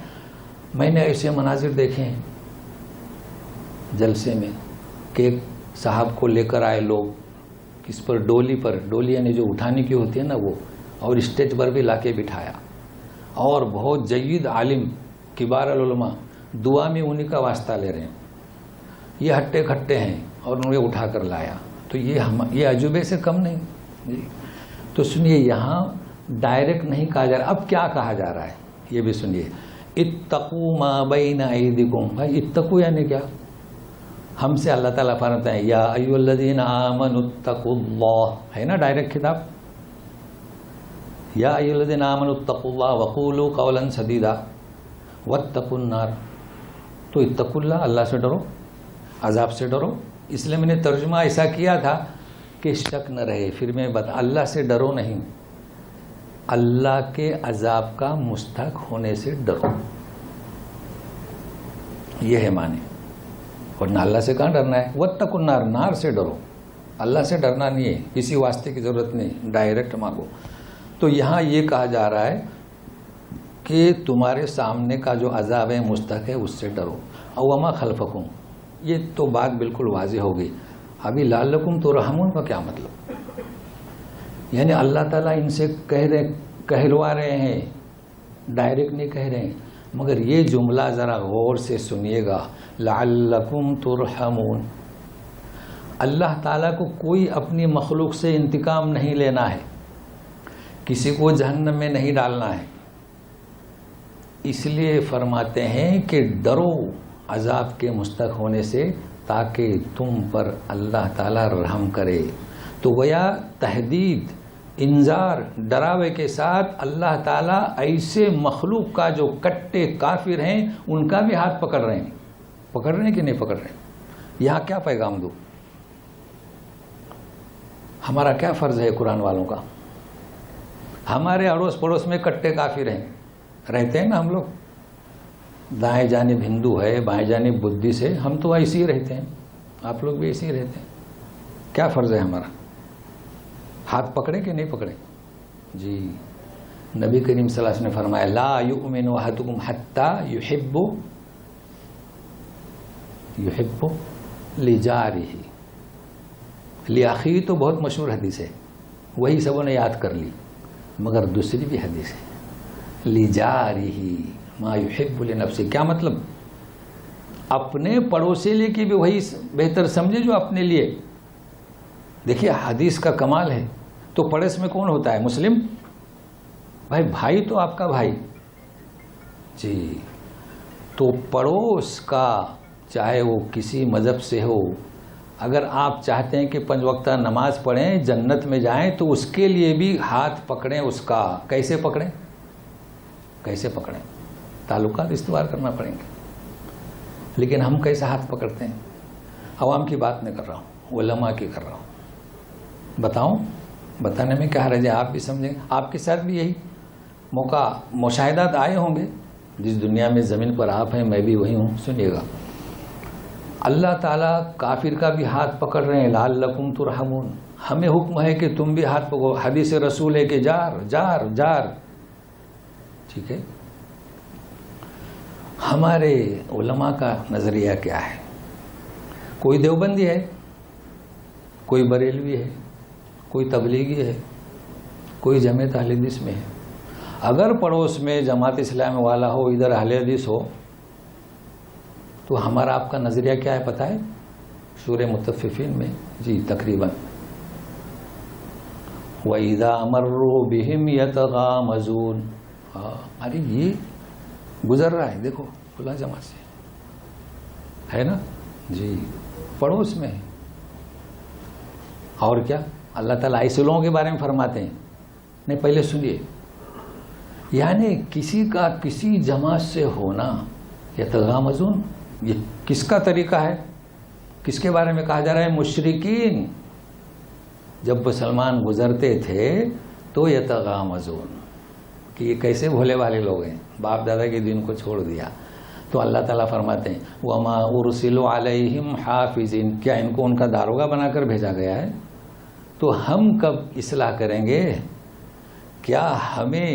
A: میں نے ایسے مناظر دیکھے ہیں جلسے میں کہ صاحب کو لے کر آئے لوگ کس پر، ڈولی پر، ڈولی یعنی جو اٹھانے کی ہوتی ہے نا وہ، اور اسٹیج پر بھی لا کے بٹھایا. اور بہت جید عالم کبار العلماء دعا میں انہی کا واسطہ لے رہے ہیں. یہ ہٹے کھٹے ہیں اور انہیں اٹھا کر لایا. تو یہ عجوبے سے کم نہیں. تو سنیے یہاں ڈائریکٹ نہیں کہا جا رہا. اب کیا کہا جا رہا ہے یہ بھی سنیے. اتقوا ما بین ایدیکم. بھائی اتقوا یعنی کیا؟ ہم سے اللہ تعالیٰ فرماتے ہیں یا ایھا الذین آمنوا اتقوا اللہ، ہے نا ڈائریکٹ خطاب. یا ایھا الذین آمنوا اتقوا اللہ وقولوا قولا سدیدا واتقوا النار. تو اتقوا اللہ، اللہ سے ڈرو، عذاب سے ڈرو. اس لیے میں نے ترجمہ ایسا کیا تھا کہ شک نہ رہے. پھر میں اللہ سے ڈرو نہیں، اللہ کے عذاب کا مستحق ہونے سے ڈرو. یہ ہے معنی. ورنہ اللہ سے کہاں ڈرنا ہے؟ واتقوا النار، نار سے ڈرو. اللہ سے ڈرنا نہیں ہے، کسی واسطے کی ضرورت نہیں، ڈائریکٹ مانگو. تو یہاں یہ کہا جا رہا ہے کہ تمہارے سامنے کا جو عذاب ہے مستحق ہے، اس سے ڈرو. او وما خلفکم، یہ تو بات بالکل واضح ہو گئی. ابھی لعلکم ترحمون کا کیا مطلب؟ یعنی اللہ تعالیٰ ان سے کہلوا رہے ہیں، ڈائریکٹ نہیں کہہ رہے ہیں. مگر یہ جملہ ذرا غور سے سنیے گا، لعلکم ترحمون. اللہ تعالیٰ کو کوئی اپنی مخلوق سے انتقام نہیں لینا ہے، کسی کو جہنم میں نہیں ڈالنا ہے. اس لیے فرماتے ہیں کہ ڈرو عذاب کے مستحق ہونے سے تاکہ تم پر اللہ تعالیٰ رحم کرے. تو گویا تحدید، انذار، ڈراوے کے ساتھ اللہ تعالیٰ ایسے مخلوق کا جو کٹے کافر ہیں ان کا بھی ہاتھ پکڑ رہے ہیں. پکڑ رہے ہیں کہ نہیں پکڑ رہے ہیں؟ یہاں کیا پیغام دوں؟ ہمارا کیا فرض ہے قرآن والوں کا؟ ہمارے اڑوس پڑوس میں کٹے کافر ہیں، رہتے ہیں نا ہم لوگ، دائیں جانب ہندو ہے، بائیں جانب بدھسٹ ہے، ہم تو ایسے ہی رہتے ہیں، آپ لوگ بھی ایسے ہی رہتے ہیں. کیا فرض ہے ہمارا؟ ہاتھ پکڑے کہ نہیں پکڑے؟ جی نبی کریم صلی اللہ علیہ وسلم نے فرمایا لا یؤمن احدکم حتی یحب لجارہ لاخیہ، تو بہت مشہور حدیث ہے، وہی سبوں نے یاد کر لی، مگر دوسری بھی حدیث ہے لجارہ ما یحب لنفسہ. کیا مطلب؟ اپنے پڑوسی لیے کی بھی وہی بہتر سمجھے جو اپنے لیے. دیکھیے حدیث کا کمال ہے. تو پڑوس میں کون ہوتا ہے؟ مسلم بھائی تو آپ کا بھائی. جی تو پڑوس کا چاہے وہ کسی مذہب سے ہو، اگر آپ چاہتے ہیں کہ 5 وقتہ نماز پڑھیں جنت میں جائیں تو اس کے لیے بھی ہاتھ پکڑیں اس کا. کیسے پکڑیں؟ کیسے پکڑیں؟ تعلقات استوار کرنا پڑیں گے. لیکن ہم کیسے ہاتھ پکڑتے ہیں؟ عوام کی بات نہیں کر رہا ہوں، علماء کی کر رہا ہوں. بتاؤں؟ بتانے میں کیا حرج ہے؟ آپ بھی سمجھیں. آپ کے ساتھ بھی یہی موقع مشاہدات آئے ہوں گے. جس دنیا میں زمین پر آپ ہیں میں بھی وہی ہوں. سنیے گا، اللہ تعالیٰ کافر کا بھی ہاتھ پکڑ رہے ہیں لعلکم ترحمون. ہمیں حکم ہے کہ تم بھی ہاتھ پکڑو. حدیث رسول ہے کہ جار جار جار. ٹھیک ہے، ہمارے علماء کا نظریہ کیا ہے؟ کوئی دیوبندی ہے، کوئی بریلوی ہے، کوئی تبلیغی ہے، کوئی جماعت اہل حدیث میں ہے. اگر پڑوس میں جماعت اسلامی والا ہو، ادھر اہل حدیث ہو، تو ہمارا آپ کا نظریہ کیا ہے پتہ ہے؟ سورہ مطففین میں جی تقریباً وَإِذَا مَرُّوا بِهِمْ يَتَغَامَزُونَ. ارے یہ گزر رہا ہے، دیکھو فلاں جماعت سے ہے نا جی، پڑوس میں ہے. اور کیا اللہ تعالیٰ ایسے لوگوں کے بارے میں فرماتے ہیں؟ نہیں، پہلے سنیے. یعنی کسی کا کسی جماعت سے ہونا، یتغامزون، یہ کس کا طریقہ ہے؟ کس کے بارے میں کہا جا رہا ہے؟ مشرکین جب مسلمان گزرتے تھے تو یتغامزون، کہ یہ کیسے بھولے والے لوگ ہیں، باپ دادا کے دین کو چھوڑ دیا. تو اللہ تعالیٰ فرماتے ہیں وَمَا أُرْسِلُوا عَلَيْهِمْ حَافِظِينَ. کیا ان کو ان کا داروغہ بنا کر بھیجا گیا ہے؟ تو ہم کب اصلاح کریں گے؟ کیا ہمیں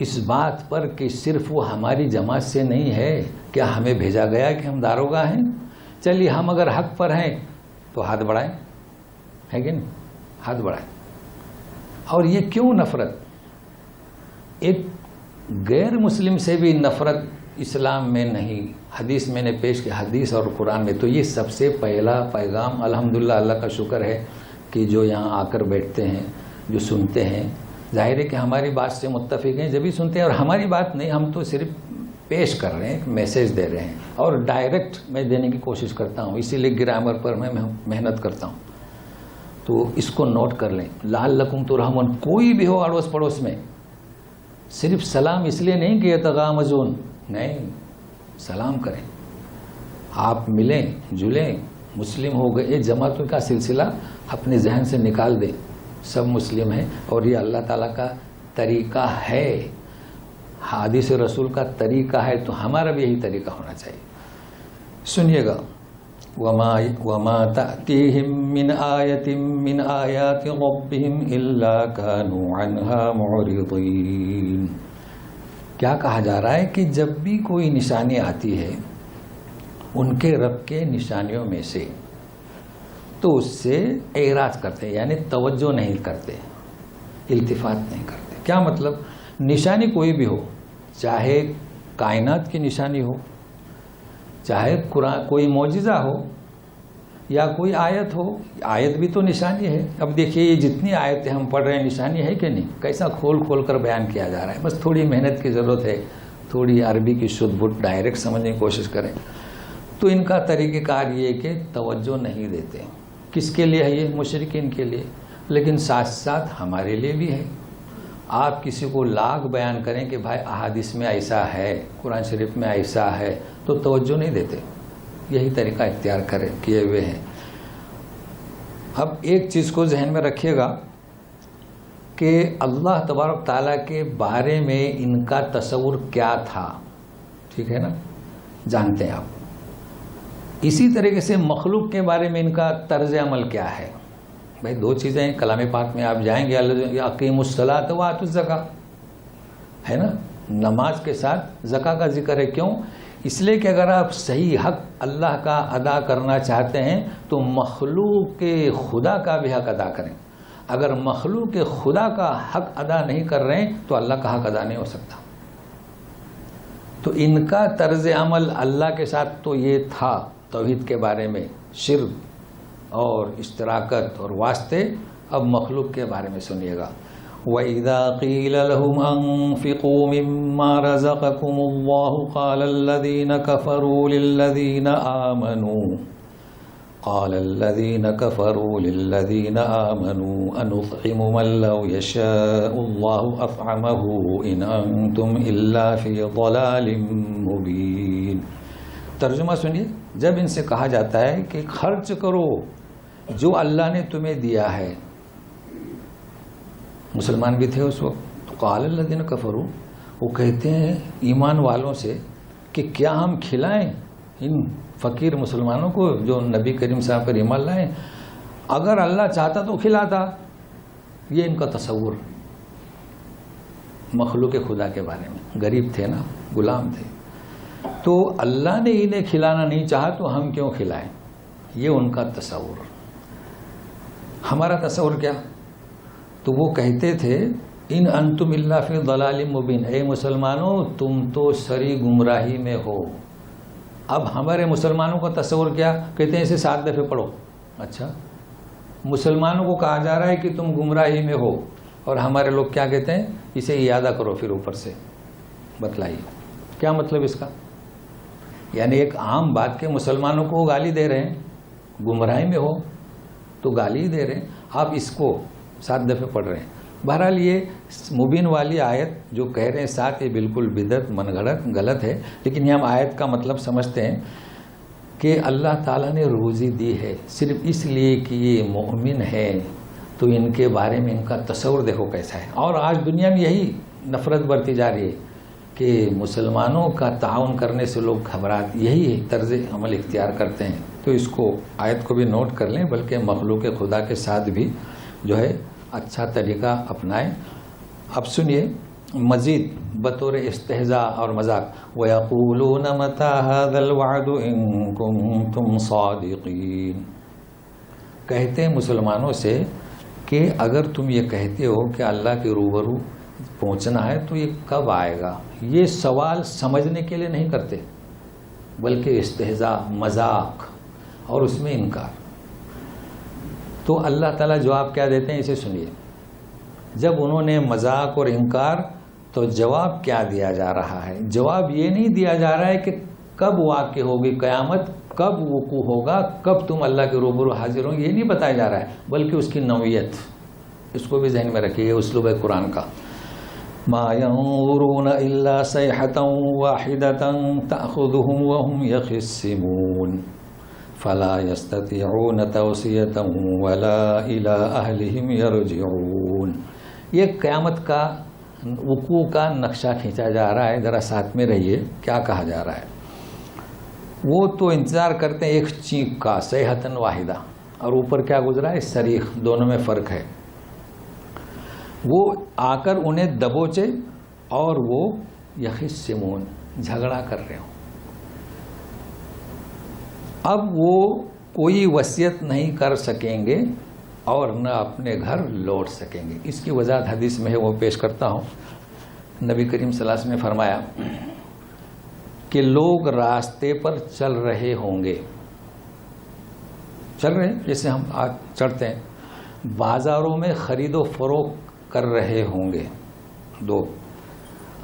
A: اس بات پر کہ صرف وہ ہماری جماعت سے نہیں ہے، کیا ہمیں بھیجا گیا کہ ہم داروغہ ہیں؟ چلیے ہم اگر حق پر ہیں تو ہاتھ بڑھائیں، ہے کہ نہیں؟ ہاتھ بڑھائیں. اور یہ کیوں نفرت؟ ایک غیر مسلم سے بھی نفرت اسلام میں نہیں. حدیث میں نے پیش کی، حدیث اور قرآن میں. تو یہ سب سے پہلا پیغام الحمدللہ، اللہ کا شکر ہے کہ جو یہاں آ کر بیٹھتے ہیں، جو سنتے ہیں، ظاہر ہے کہ ہماری بات سے متفق ہیں جبھی سنتے ہیں. اور ہماری بات نہیں، ہم تو صرف پیش کر رہے ہیں، میسیج دے رہے ہیں، اور ڈائریکٹ میں دینے کی کوشش کرتا ہوں. اسی لیے گرامر پر میں محنت کرتا ہوں. تو اس کو نوٹ کر لیں، لعلکم ترحمون. کوئی بھی ہو اڑوس پڑوس میں، صرف سلام اس لیے نہیں کہ یتغامزون، نہیں، سلام کریں. آپ ملیں جلیں، مسلم ہو گئے، جماعتوں کا سلسلہ اپنے ذہن سے نکال دیں. سب مسلم ہیں اور یہ اللہ تعالیٰ کا طریقہ ہے، حدیث رسول کا طریقہ ہے. تو ہمارا بھی یہی طریقہ ہونا چاہیے. سنیے گا، وَمَا تَأْتِيهِم مِّنْ آيَةٍ مِّنْ آيَاتِ رَبِّهِمْ إِلَّا كَانُوا عَنْهَا مُعْرِضِينَ. کیا کہا جا رہا ہے کہ جب بھی کوئی نشانی آتی ہے ان کے رب کے نشانیوں میں سے، تو اس سے اعراض کرتے ہیں، یعنی توجہ نہیں کرتے، التفات نہیں کرتے. کیا مطلب؟ نشانی کوئی بھی ہو، چاہے کائنات کی نشانی ہو، چاہے قرآن کوئی معجزہ ہو، یا کوئی آیت ہو. آیت بھی تو نشانی ہے. اب دیکھیے یہ جتنی آیتیں ہم پڑھ رہے ہیں نشانی ہے کہ نہیں؟ کیسا کھول کھول کر بیان کیا جا رہا ہے. بس تھوڑی محنت کی ضرورت ہے، تھوڑی عربی کی شدھ بٹ ڈائریکٹ سمجھنے کی کوشش کریں. تو ان کا طریقہ کار یہ کہ توجہ نہیں دیتے. کس کے لیے ہے یہ؟ مشرکین کے لیے. لیکن ساتھ ساتھ ہمارے لیے بھی ہے. آپ کسی کو لاکھ بیان کریں کہ بھائی احادیث میں ایسا ہے، قرآن شریف میں ایسا ہے، تو توجہ نہیں دیتے. یہی طریقہ اختیار کیے ہوئے ہیں. اب ایک چیز کو ذہن میں رکھیے گا کہ اللہ تبارک تعالیٰ کے بارے میں ان کا تصور کیا تھا. ٹھیک ہے نا, جانتے ہیں آپ. اسی طریقے سے مخلوق کے بارے میں ان کا طرز عمل کیا ہے. بھائی دو چیزیں ہیں, کلام پاک میں آپ جائیں گے اقیموا الصلاۃ وآتوا الزکاۃ, ہے نا, نماز کے ساتھ زکوٰۃ کا ذکر ہے. کیوں؟ اس لیے کہ اگر آپ صحیح حق اللہ کا ادا کرنا چاہتے ہیں تو مخلوق کے خدا کا بھی حق ادا کریں. اگر مخلوق کے خدا کا حق ادا نہیں کر رہے ہیں تو اللہ کا حق ادا نہیں ہو سکتا. تو ان کا طرز عمل اللہ کے ساتھ تو یہ تھا توحید کے بارے میں, شرک اور اشتراکت اور واسطے. اب مخلوق کے بارے میں سنیے گا. وَإِذَا قِيلَ لَهُمْ أَنفِقُوا مِمَّا رَزَقَكُمُ اللَّهُ قَالَ الَّذِينَ كَفَرُوا لِلَّذِينَ آمَنُوا أَنُطْعِمُ مَن لَّوْ يَشَاءُ اللَّهُ أَطْعَمَهُ إِنْ أَنتُمْ إِلَّا فِي ضَلَالٍ مُّبِينٍ. ترجمہ سنیے. جب ان سے کہا جاتا ہے کہ خرچ کرو جو اللہ نے تمہیں دیا ہے. مسلمان بھی تھے اس وقت. قال الذین کفروا, وہ کہتے ہیں ایمان والوں سے کہ کیا ہم کھلائیں ان فقیر مسلمانوں کو جو نبی کریم صاحب پر ایمان لائیں. اگر اللہ چاہتا تو کھلاتا. یہ ان کا تصور مخلوق خدا کے بارے میں. غریب تھے نا, غلام تھے, تو اللہ نے انہیں کھلانا نہیں چاہا تو ہم کیوں کھلائیں. یہ ان کا تصور. ہمارا تصور کیا؟ تو وہ کہتے تھے ان انتم الا فی ضلال مبین, اے مسلمانوں تم تو سری گمراہی میں ہو. اب ہمارے مسلمانوں کا تصور کیا؟ کہتے ہیں اسے 7 دفعے پڑھو. اچھا, مسلمانوں کو کہا جا رہا ہے کہ تم گمراہی میں ہو, اور ہمارے لوگ کیا کہتے ہیں؟ اسے یادہ کرو پھر اوپر سے. بتلائیے کیا مطلب اس کا؟ یعنی ایک عام بات کہ مسلمانوں کو گالی دے رہے ہیں, گمراہی میں ہو تو گالی دے رہے ہیں, آپ اس کو 7 دفعے پڑھ رہے ہیں. بہرحال یہ مبین والی آیت جو کہہ رہے ہیں 7, یہ بالکل بدعت من گھڑت غلط ہے. لیکن یہ ہم آیت کا مطلب سمجھتے ہیں کہ اللہ تعالیٰ نے روزی دی ہے صرف اس لیے کہ یہ مومن ہے, تو ان کے بارے میں ان کا تصور دیکھو کیسا ہے. اور آج دنیا میں یہی نفرت بڑھتی جا رہی ہے کہ مسلمانوں کا تعاون کرنے سے لوگ گھبراہٹ, یہی طرز عمل اختیار کرتے ہیں. تو اس کو آیت کو بھی نوٹ کر لیں, بلکہ مخلوق خدا کے ساتھ بھی جو ہے اچھا طریقہ اپنائیں. اب سنیے مزید بطور استہزاء اور مذاق. وَيَقُولُونَ مَتَى هَذَا الْوَعْدُ إِن كُنتُمْ صَادِقِينَ. کہتے ہیں مسلمانوں سے کہ اگر تم یہ کہتے ہو کہ اللہ کے روبرو پہنچنا ہے تو یہ کب آئے گا. یہ سوال سمجھنے کے لیے نہیں کرتے, بلکہ استہزاء, مذاق اور اس میں انکار. تو اللہ تعالیٰ جواب کیا دیتے ہیں اسے سنیے. جب انہوں نے مذاق اور انکار, تو جواب کیا دیا جا رہا ہے؟ جواب یہ نہیں دیا جا رہا ہے کہ کب واقع ہوگی قیامت, کب وقوع ہوگا, کب تم اللہ کے روبرو حاضر ہوں, یہ نہیں بتایا جا رہا ہے, بلکہ اس کی نوعیت. اس کو بھی ذہن میں رکھیے, اسلوب قرآن کا. ما ينظرون الا صيحة واحدة تأخذهم وهم يخصمون فلا يستطيعون توصية ولا إلى أهلهم يرجعون. یہ قیامت کا وقوع کا نقشہ کھینچا جا رہا ہے. ذرا ساتھ میں رہیے, کیا کہا جا رہا ہے. وہ تو انتظار کرتے ہیں ایک چیخ کا, صیحۃ واحدہ, اور اوپر کیا گزرا ہے؟ صریخ. دونوں میں فرق ہے. وہ آ کر انہیں دبوچے اور وہ یخصمون, جھگڑا کر رہے ہوں. اب وہ کوئی وصیت نہیں کر سکیں گے اور نہ اپنے گھر لوٹ سکیں گے. اس کی وضاحت حدیث میں ہے, وہ پیش کرتا ہوں. نبی کریم صلی اللہ علیہ وسلم نے فرمایا کہ لوگ راستے پر چل رہے ہوں گے, چل رہے ہیں جیسے ہم آج چڑھتے ہیں, بازاروں میں خرید و فروخت کر رہے ہوں گے 2,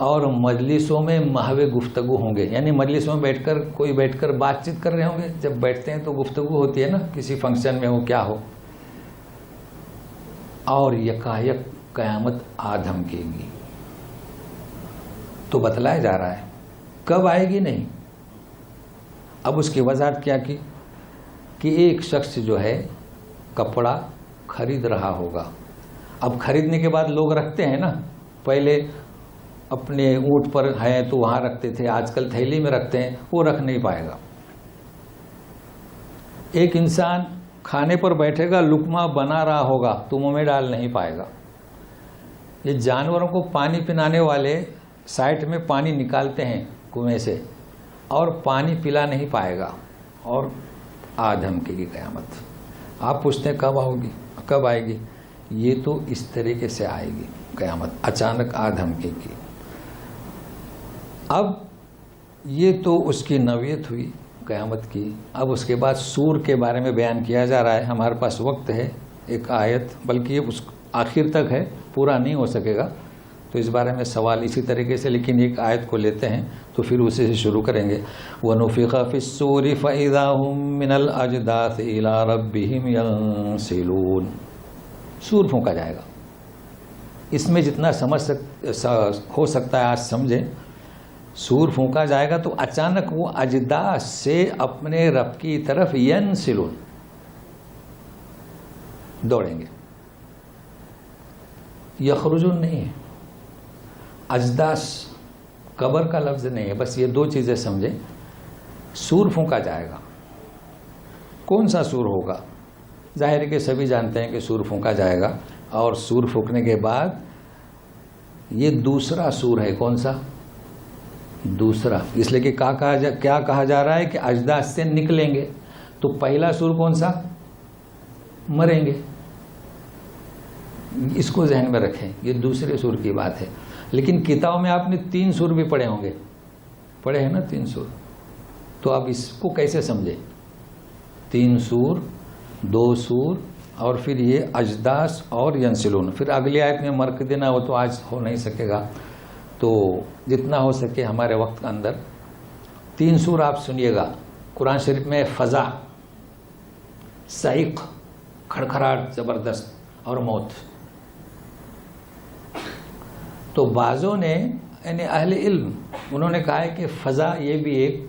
A: اور مجلسوں میں محو گفتگو ہوں گے. یعنی مجلسوں میں بیٹھ کر بات چیت کر رہے ہوں گے. جب بیٹھتے ہیں تو گفتگو ہوتی ہے نا, کسی فنکشن میں ہو کیا ہو. اور یکایک قیامت آ دھمکے گی. تو بتلایا جا رہا ہے کب آئے گی نہیں, اب اس کی وضاحت کیا کی کہ ایک شخص جو ہے کپڑا خرید رہا ہوگا. اب خریدنے کے بعد لوگ رکھتے ہیں نا, پہلے اپنے اونٹ پر ہیں تو وہاں رکھتے تھے, آج کل تھیلی میں رکھتے ہیں, وہ رکھ نہیں پائے گا. ایک انسان کھانے پر بیٹھے گا, لقمہ بنا رہا ہوگا تو منہ میں ڈال نہیں پائے گا. یہ جانوروں کو پانی پلانے والے سائٹ میں پانی نکالتے ہیں کنویں سے اور پانی پلا نہیں پائے گا, اور آدم کی قیامت. آپ پوچھتے ہیں کب آئے گی؟ یہ تو اس طریقے سے آئے گی قیامت, اچانک آدم کی. اب یہ تو اس کی نوعیت ہوئی قیامت کی. اب اس کے بعد سور کے بارے میں بیان کیا جا رہا ہے. ہمارے پاس وقت ہے ایک آیت, بلکہ یہ اس آخر تک ہے, پورا نہیں ہو سکے گا, تو اس بارے میں سوال اسی طریقے سے, لیکن ایک آیت کو لیتے ہیں تو پھر اسی سے شروع کریں گے. وَنُفِخَ فِي الصُّورِ فَإِذَا هُم مِّنَ الْأَجْدَاثِ إِلَىٰ رَبِّهِمْ يَنسِلُونَ. سور پھونکا جائے گا. اس میں جتنا ہو سکتا ہے آج سمجھیں. سور پھونکا جائے گا تو اچانک وہ اجداث سے اپنے رب کی طرف ینسلون دوڑیں گے. یخرجون نہیں ہے, اجداث قبر کا لفظ نہیں ہے, بس یہ دو چیزیں سمجھیں. سور پھونکا جائے گا. کون سا سور ہوگا؟ ظاہر ہے کہ سبھی جانتے ہیں کہ سور پھونکا جائے گا, اور سور پھونکنے کے بعد یہ دوسرا سور ہے. کون سا؟ دوسرا. اس لیے کہ کیا کہا جا رہا ہے کہ اجداث سے نکلیں گے. تو پہلا سور کون سا؟ مریں گے. اس کو ذہن میں رکھیں, یہ دوسرے سور کی بات ہے. لیکن کتاب میں آپ نے 3 سور بھی پڑھے ہوں گے, پڑھے ہیں نا 3 سور. تو آپ اس کو کیسے سمجھیں؟ 3 سور, 2 سور, اور پھر یہ اجداث اور ینسلون. پھر اگلی آیت میں مرک دینا ہو تو آج ہو نہیں سکے گا, تو جتنا ہو سکے ہمارے وقت کے اندر 3 سور آپ سنیے گا. قرآن شریف میں فضا, صعق, کھڑکھڑاہٹ زبردست, اور موت. تو بعضوں نے یعنی اہل علم انہوں نے کہا ہے کہ فضا یہ بھی ایک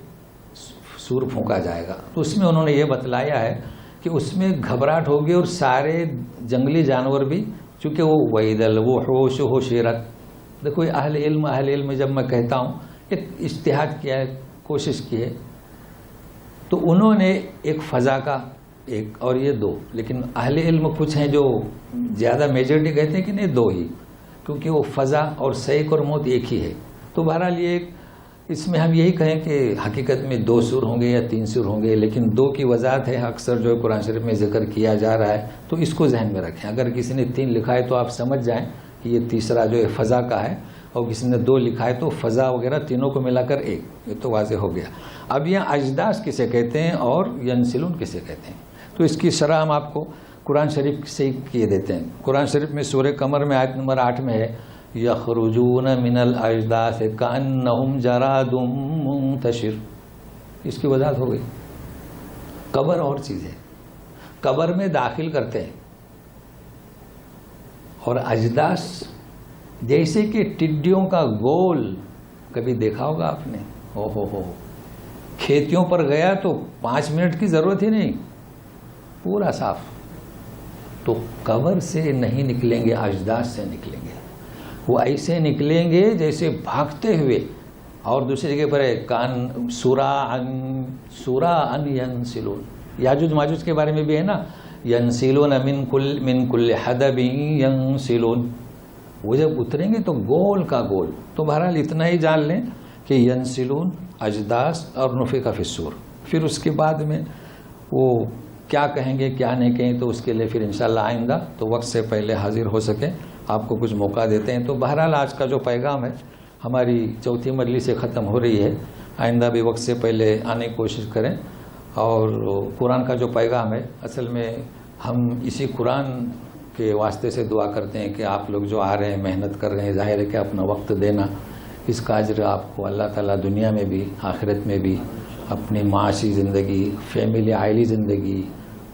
A: سور پھونکا جائے گا. تو اس میں انہوں نے یہ بتلایا ہے کہ اس میں گھبراہٹ ہوگی, اور سارے جنگلی جانور بھی, چونکہ وہ ویدل وہ ہوش حشرت. دیکھو اہل علم جب میں کہتا ہوں ایک اجتہاد کیا ہے, کوشش کی ہے, تو انہوں نے ایک فضا کا ایک اور یہ 2, لیکن اہل علم کچھ ہیں جو زیادہ میجورٹی کہتے ہیں کہ نہیں 2 ہی, کیونکہ وہ فضا اور صعق اور موت ایک ہی ہے. تو بہرحال یہ اس میں ہم یہی کہیں کہ حقیقت میں 2 سور ہوں گے یا 3 سور ہوں گے, لیکن 2 کی وضاحت ہے اکثر جو قرآن شریف میں ذکر کیا جا رہا ہے. تو اس کو ذہن میں رکھیں. اگر کسی نے 3 لکھا ہے تو آپ سمجھ جائیں کہ یہ تیسرا جو ہے فضا کا ہے, اور کسی نے 2 لکھا ہے تو فضا وغیرہ تینوں کو ملا کر 1. یہ تو واضح ہو گیا. اب یہاں اجداث کسے کہتے ہیں اور ینسلون کسے کہتے ہیں, تو اس کی شرح ہم آپ کو قرآن شریف سے کیے دیتے ہیں. قرآن شریف میں سورہ قمر میں آیت نمبر 8 میں ہے یخرجون من الاجداث کانہم جراد منتشر. اس کی وضاحت ہو گئی. قبر اور چیز ہے, قبر میں داخل کرتے ہیں, اور اجداث جیسے کہ ٹڈیوں کا گول کبھی دیکھا ہوگا آپ نے, ہو کھیتیوں پر گیا تو 5 منٹ کی ضرورت ہی نہیں, پورا صاف. تو قبر سے نہیں نکلیں گے, اجداث سے نکلیں گے. وہ ایسے نکلیں گے جیسے بھاگتے ہوئے. اور دوسری جگہ پر ہے کان سورا ینسلون. یاجوج ماجوج کے بارے میں بھی ہے نا, ینسلون من کل حدب ینسلون. وہ جب اتریں گے تو گول کا گول. تو بہرحال اتنا ہی جان لیں کہ ینسلون, اجداث اور نفخ فی الصور. پھر اس کے بعد میں وہ کیا کہیں گے کیا نہیں کہیں, تو اس کے لیے پھر انشاءاللہ آئندہ تو وقت سے پہلے حاضر ہو سکیں آپ کو کچھ موقع دیتے ہیں. تو بہرحال آج کا جو پیغام ہے ہماری 4تھی مجلس سے ختم ہو رہی ہے. آئندہ بھی وقت سے پہلے آنے کی کوشش کریں. اور قرآن کا جو پیغام ہے اصل میں ہم اسی قرآن کے واسطے سے دعا کرتے ہیں کہ آپ لوگ جو آ رہے ہیں محنت کر رہے ہیں, ظاہر ہے کہ اپنا وقت دینا, اس کا اجر آپ کو اللہ تعالیٰ دنیا میں بھی آخرت میں بھی اپنی معاشی زندگی, فیملی عائلی زندگی,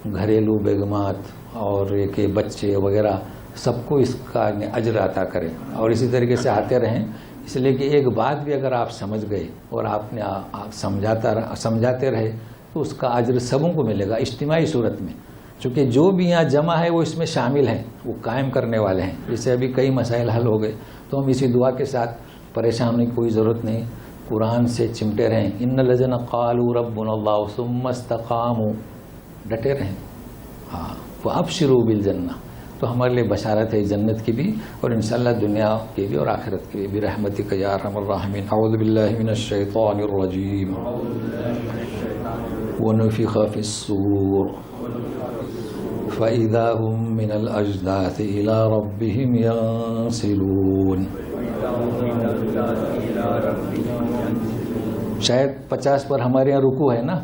A: گھریلو بیگمات اور کہ بچے وغیرہ سب کو اس کا اجر عطا کریں. اور اسی طریقے سے آتے رہیں, اس لیے کہ ایک بات بھی اگر آپ سمجھ گئے اور آپ نے سمجھاتے رہے تو اس کا اجر سبوں کو ملے گا اجتماعی صورت میں، چونکہ جو بھی یہاں جمع ہے وہ اس میں شامل ہیں، وہ قائم کرنے والے ہیں. جیسے ابھی کئی مسائل حل ہو گئے، تو ہم اسی دعا کے ساتھ پریشان ہونے کی کوئی ضرورت نہیں، قرآن سے چمٹے رہیں. ان الذین قالوا ربنا اللہ ثم استقاموا، ڈٹے رہیں. ہاں وابشروا بالجنہ، تو ہمارے لیے بشارت ہے جنت کی بھی اور انشاءاللہ دنیا کی بھی اور آخرت کی بھی. برحمتک یا ارحم الراحمین. اعوذ باللہ من الشیطان الرجیم. ونفخ فی الصور فَإِذَا هُم مِّنَ الْأَجْدَاثِ إِلَىٰ رَبِّهِمْ يَنسِلُونَ. شاید 50 پر ہمارے یہاں رکوع ہے نا،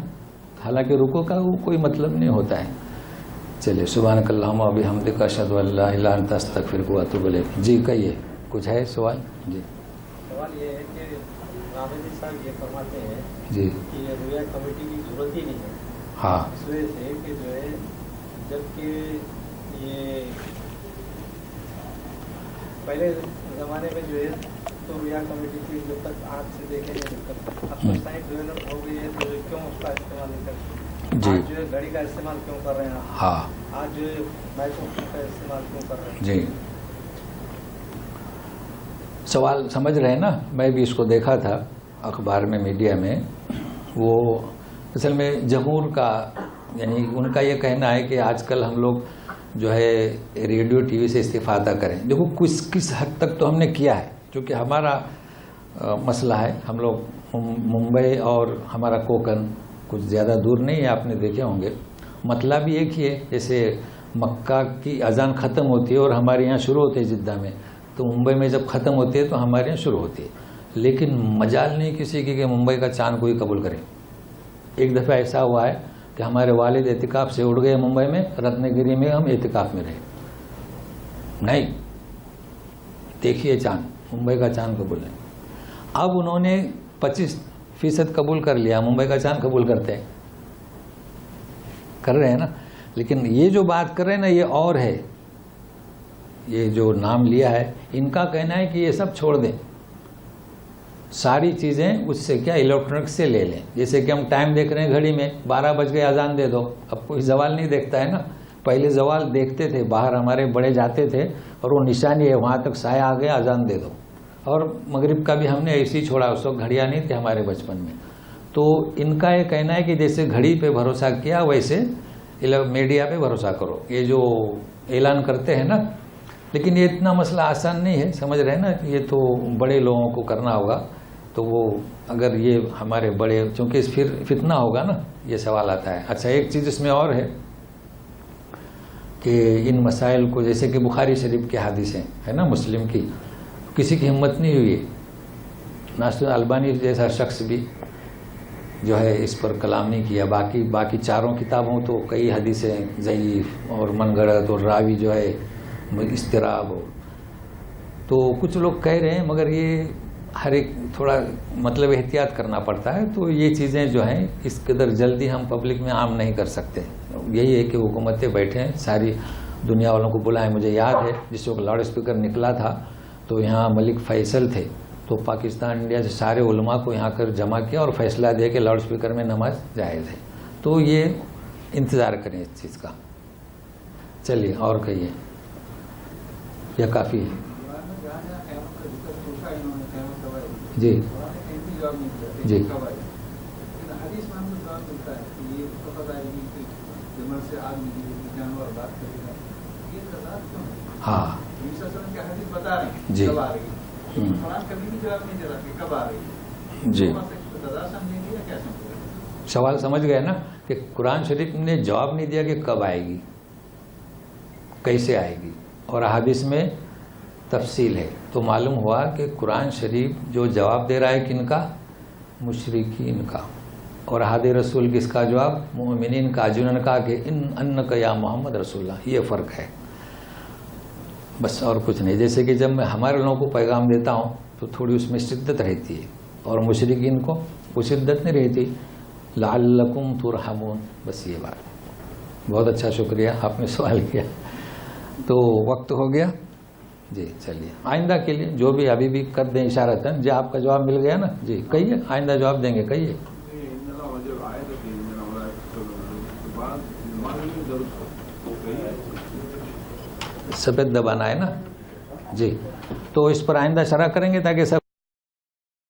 A: حالانکہ رکوع کا کوئی مطلب نہیں ہوتا ہے. چلیے سبحانک اللہم و بحمدک اشہد ان لا الہ الا انت استغفرک و اتوب الیک. جی کہیے، کچھ ہے سوال؟ جی
B: سوال یہ ہے کہ رامجی صاحب یہ فرماتے ہیں
A: جی
B: کہ یہ رویا کمیٹی کی ضرورت ہی نہیں ہے.
A: ہاں
B: اس وجہ سے کہ جو ہے جبکہ یہ پہلے زمانے میں جو ہے تو رویا کمیٹی کی جب تک آنکھ سے دیکھیں گے جب تک اب تو سائنس ڈیولپ ہو گئی ہے تو کیوں اس کا استعمال نہیں کرتے؟
A: جی
B: آج جو ہے گھڑی کا استعمال کیوں کر رہے ہیں؟
A: ہاں
B: آج جو ہے مائکروفون کا استعمال کیوں کر رہے ہیں؟
A: جی سوال سمجھ رہے ہیں نا. میں بھی اس کو دیکھا تھا اخبار میں، میڈیا میں. وہ اصل میں جمہور کا یعنی ان کا یہ کہنا ہے کہ آج کل ہم لوگ جو ہے ریڈیو ٹی وی سے استفادہ کریں. دیکھو کس حد تک تو ہم نے کیا ہے، کیونکہ ہمارا مسئلہ ہے. ہم لوگ ممبئی اور ہمارا کوکن کچھ زیادہ دور نہیں ہے، آپ نے دیکھے ہوں گے. مطلب بھی ایک ہی ہے، جیسے مکہ کی اذان ختم ہوتی ہے اور ہمارے یہاں شروع ہوتے ہیں جدہ میں، تو ممبئی میں جب ختم ہوتی ہے تو ہمارے یہاں شروع ہوتی ہے. لیکن مجال نہیں کسی کی کہ ممبئی کا چاند کوئی قبول کرے. ایک دفعہ ایسا ہوا ہے کہ ہمارے والد اعتکاف سے اڑ گئے ممبئی میں، رتن گری میں ہم اعتکاف میں رہے. نہیں دیکھیے چاند، ممبئی کا چاند قبول ہے. اب انہوں نے 25% قبول کر لیا، ممبئی کا چاند قبول کرتے ہیں، کر رہے ہیں نا. لیکن یہ جو بات کر رہے ہیں نا یہ اور ہے، یہ جو نام لیا ہے ان کا کہنا ہے کہ یہ سب چھوڑ دیں، ساری چیزیں اس سے کیا الیکٹرانک سے لے لیں. جیسے کہ ہم ٹائم دیکھ رہے ہیں گھڑی میں 12 بج گئے، اذان دے دو. اب کوئی زوال نہیں دیکھتا ہے نا. پہلے زوال دیکھتے تھے، باہر ہمارے بڑے جاتے تھے اور وہ نشانی ہے وہاں تک سایہ آ گیا، اذان دے دو. اور مغرب کا بھی ہم نے ایسے ہی چھوڑا، اس وقت گھڑیاں نہیں تھے ہمارے بچپن میں. تو ان کا یہ کہنا ہے کہ جیسے گھڑی پہ بھروسہ کیا ویسے میڈیا پہ بھروسہ کرو. یہ جو اعلان کرتے ہیں نا، لیکن یہ اتنا مسئلہ آسان نہیں ہے، سمجھ رہے ہیں نا. یہ تو بڑے لوگوں کو کرنا ہوگا. تو وہ اگر یہ ہمارے بڑے، چونکہ پھر فتنہ ہوگا نا، یہ سوال آتا ہے. اچھا ایک چیز اس میں اور ہے کہ ان مسائل کو، جیسے کہ بخاری شریف کے حدیثیں ہے نا، مسلم کی، کسی کی ہمت نہیں ہوئی ہے. ناصر البانی جیسا شخص بھی جو ہے اس پر کلام نہیں کیا. باقی چاروں کتابوں تو کئی حدیثیں ضعیف اور من گھڑت اور راوی جو ہے اضطراب ہو. تو کچھ لوگ کہہ رہے ہیں، مگر یہ ہر ایک تھوڑا مطلب احتیاط کرنا پڑتا ہے. تو یہ چیزیں جو ہیں اس قدر جلدی ہم پبلک میں عام نہیں کر سکتے. یہی ہے کہ حکومتیں بیٹھیں، ساری دنیا والوں کو بلائیں. مجھے یاد ہے جس وقت لاؤڈ اسپیکر نکلا تھا تو یہاں ملک فیصل تھے، تو پاکستان انڈیا سے سارے علماء کو یہاں کر جمع کیا اور فیصلہ دیا کہ لاؤڈ اسپیکر میں نماز جائز ہے. تو یہ انتظار کریں اس چیز کا. چلیے اور کہیے یا کافی ہے؟ جی جی ہاں جی جی سوال سمجھ گئے نا کہ قرآن شریف نے جواب نہیں دیا کہ کب آئے گی، کیسے آئے گی، اور احادیث میں تفصیل ہے. تو معلوم ہوا کہ قرآن شریف جو جواب دے رہا ہے کن کا؟ مشرکین کا. اور احادیث رسول کس کا جواب؟ مومنین کا. جنہوں نے کہا کہ انک یا محمد رسول اللہ. یہ فرق ہے بس اور کچھ نہیں. جیسے کہ جب میں ہمارے لوگوں کو پیغام دیتا ہوں تو تھوڑی اس میں شدت رہتی ہے اور مشرکین کو وہ شدت نہیں رہتی. لعلکم ترحمون، بس یہ بات. بہت اچھا، شکریہ آپ نے سوال کیا. تو وقت ہو گیا. جی چلیے آئندہ کے لیے جو بھی ابھی بھی کر دیں اشارتاً جی آپ کا جواب مل گیا نا جی کہیے آئندہ جواب دیں گے کہیے سفید دبانا ہے نا جی تو اس پر آئندہ شرح کریں گے تاکہ سب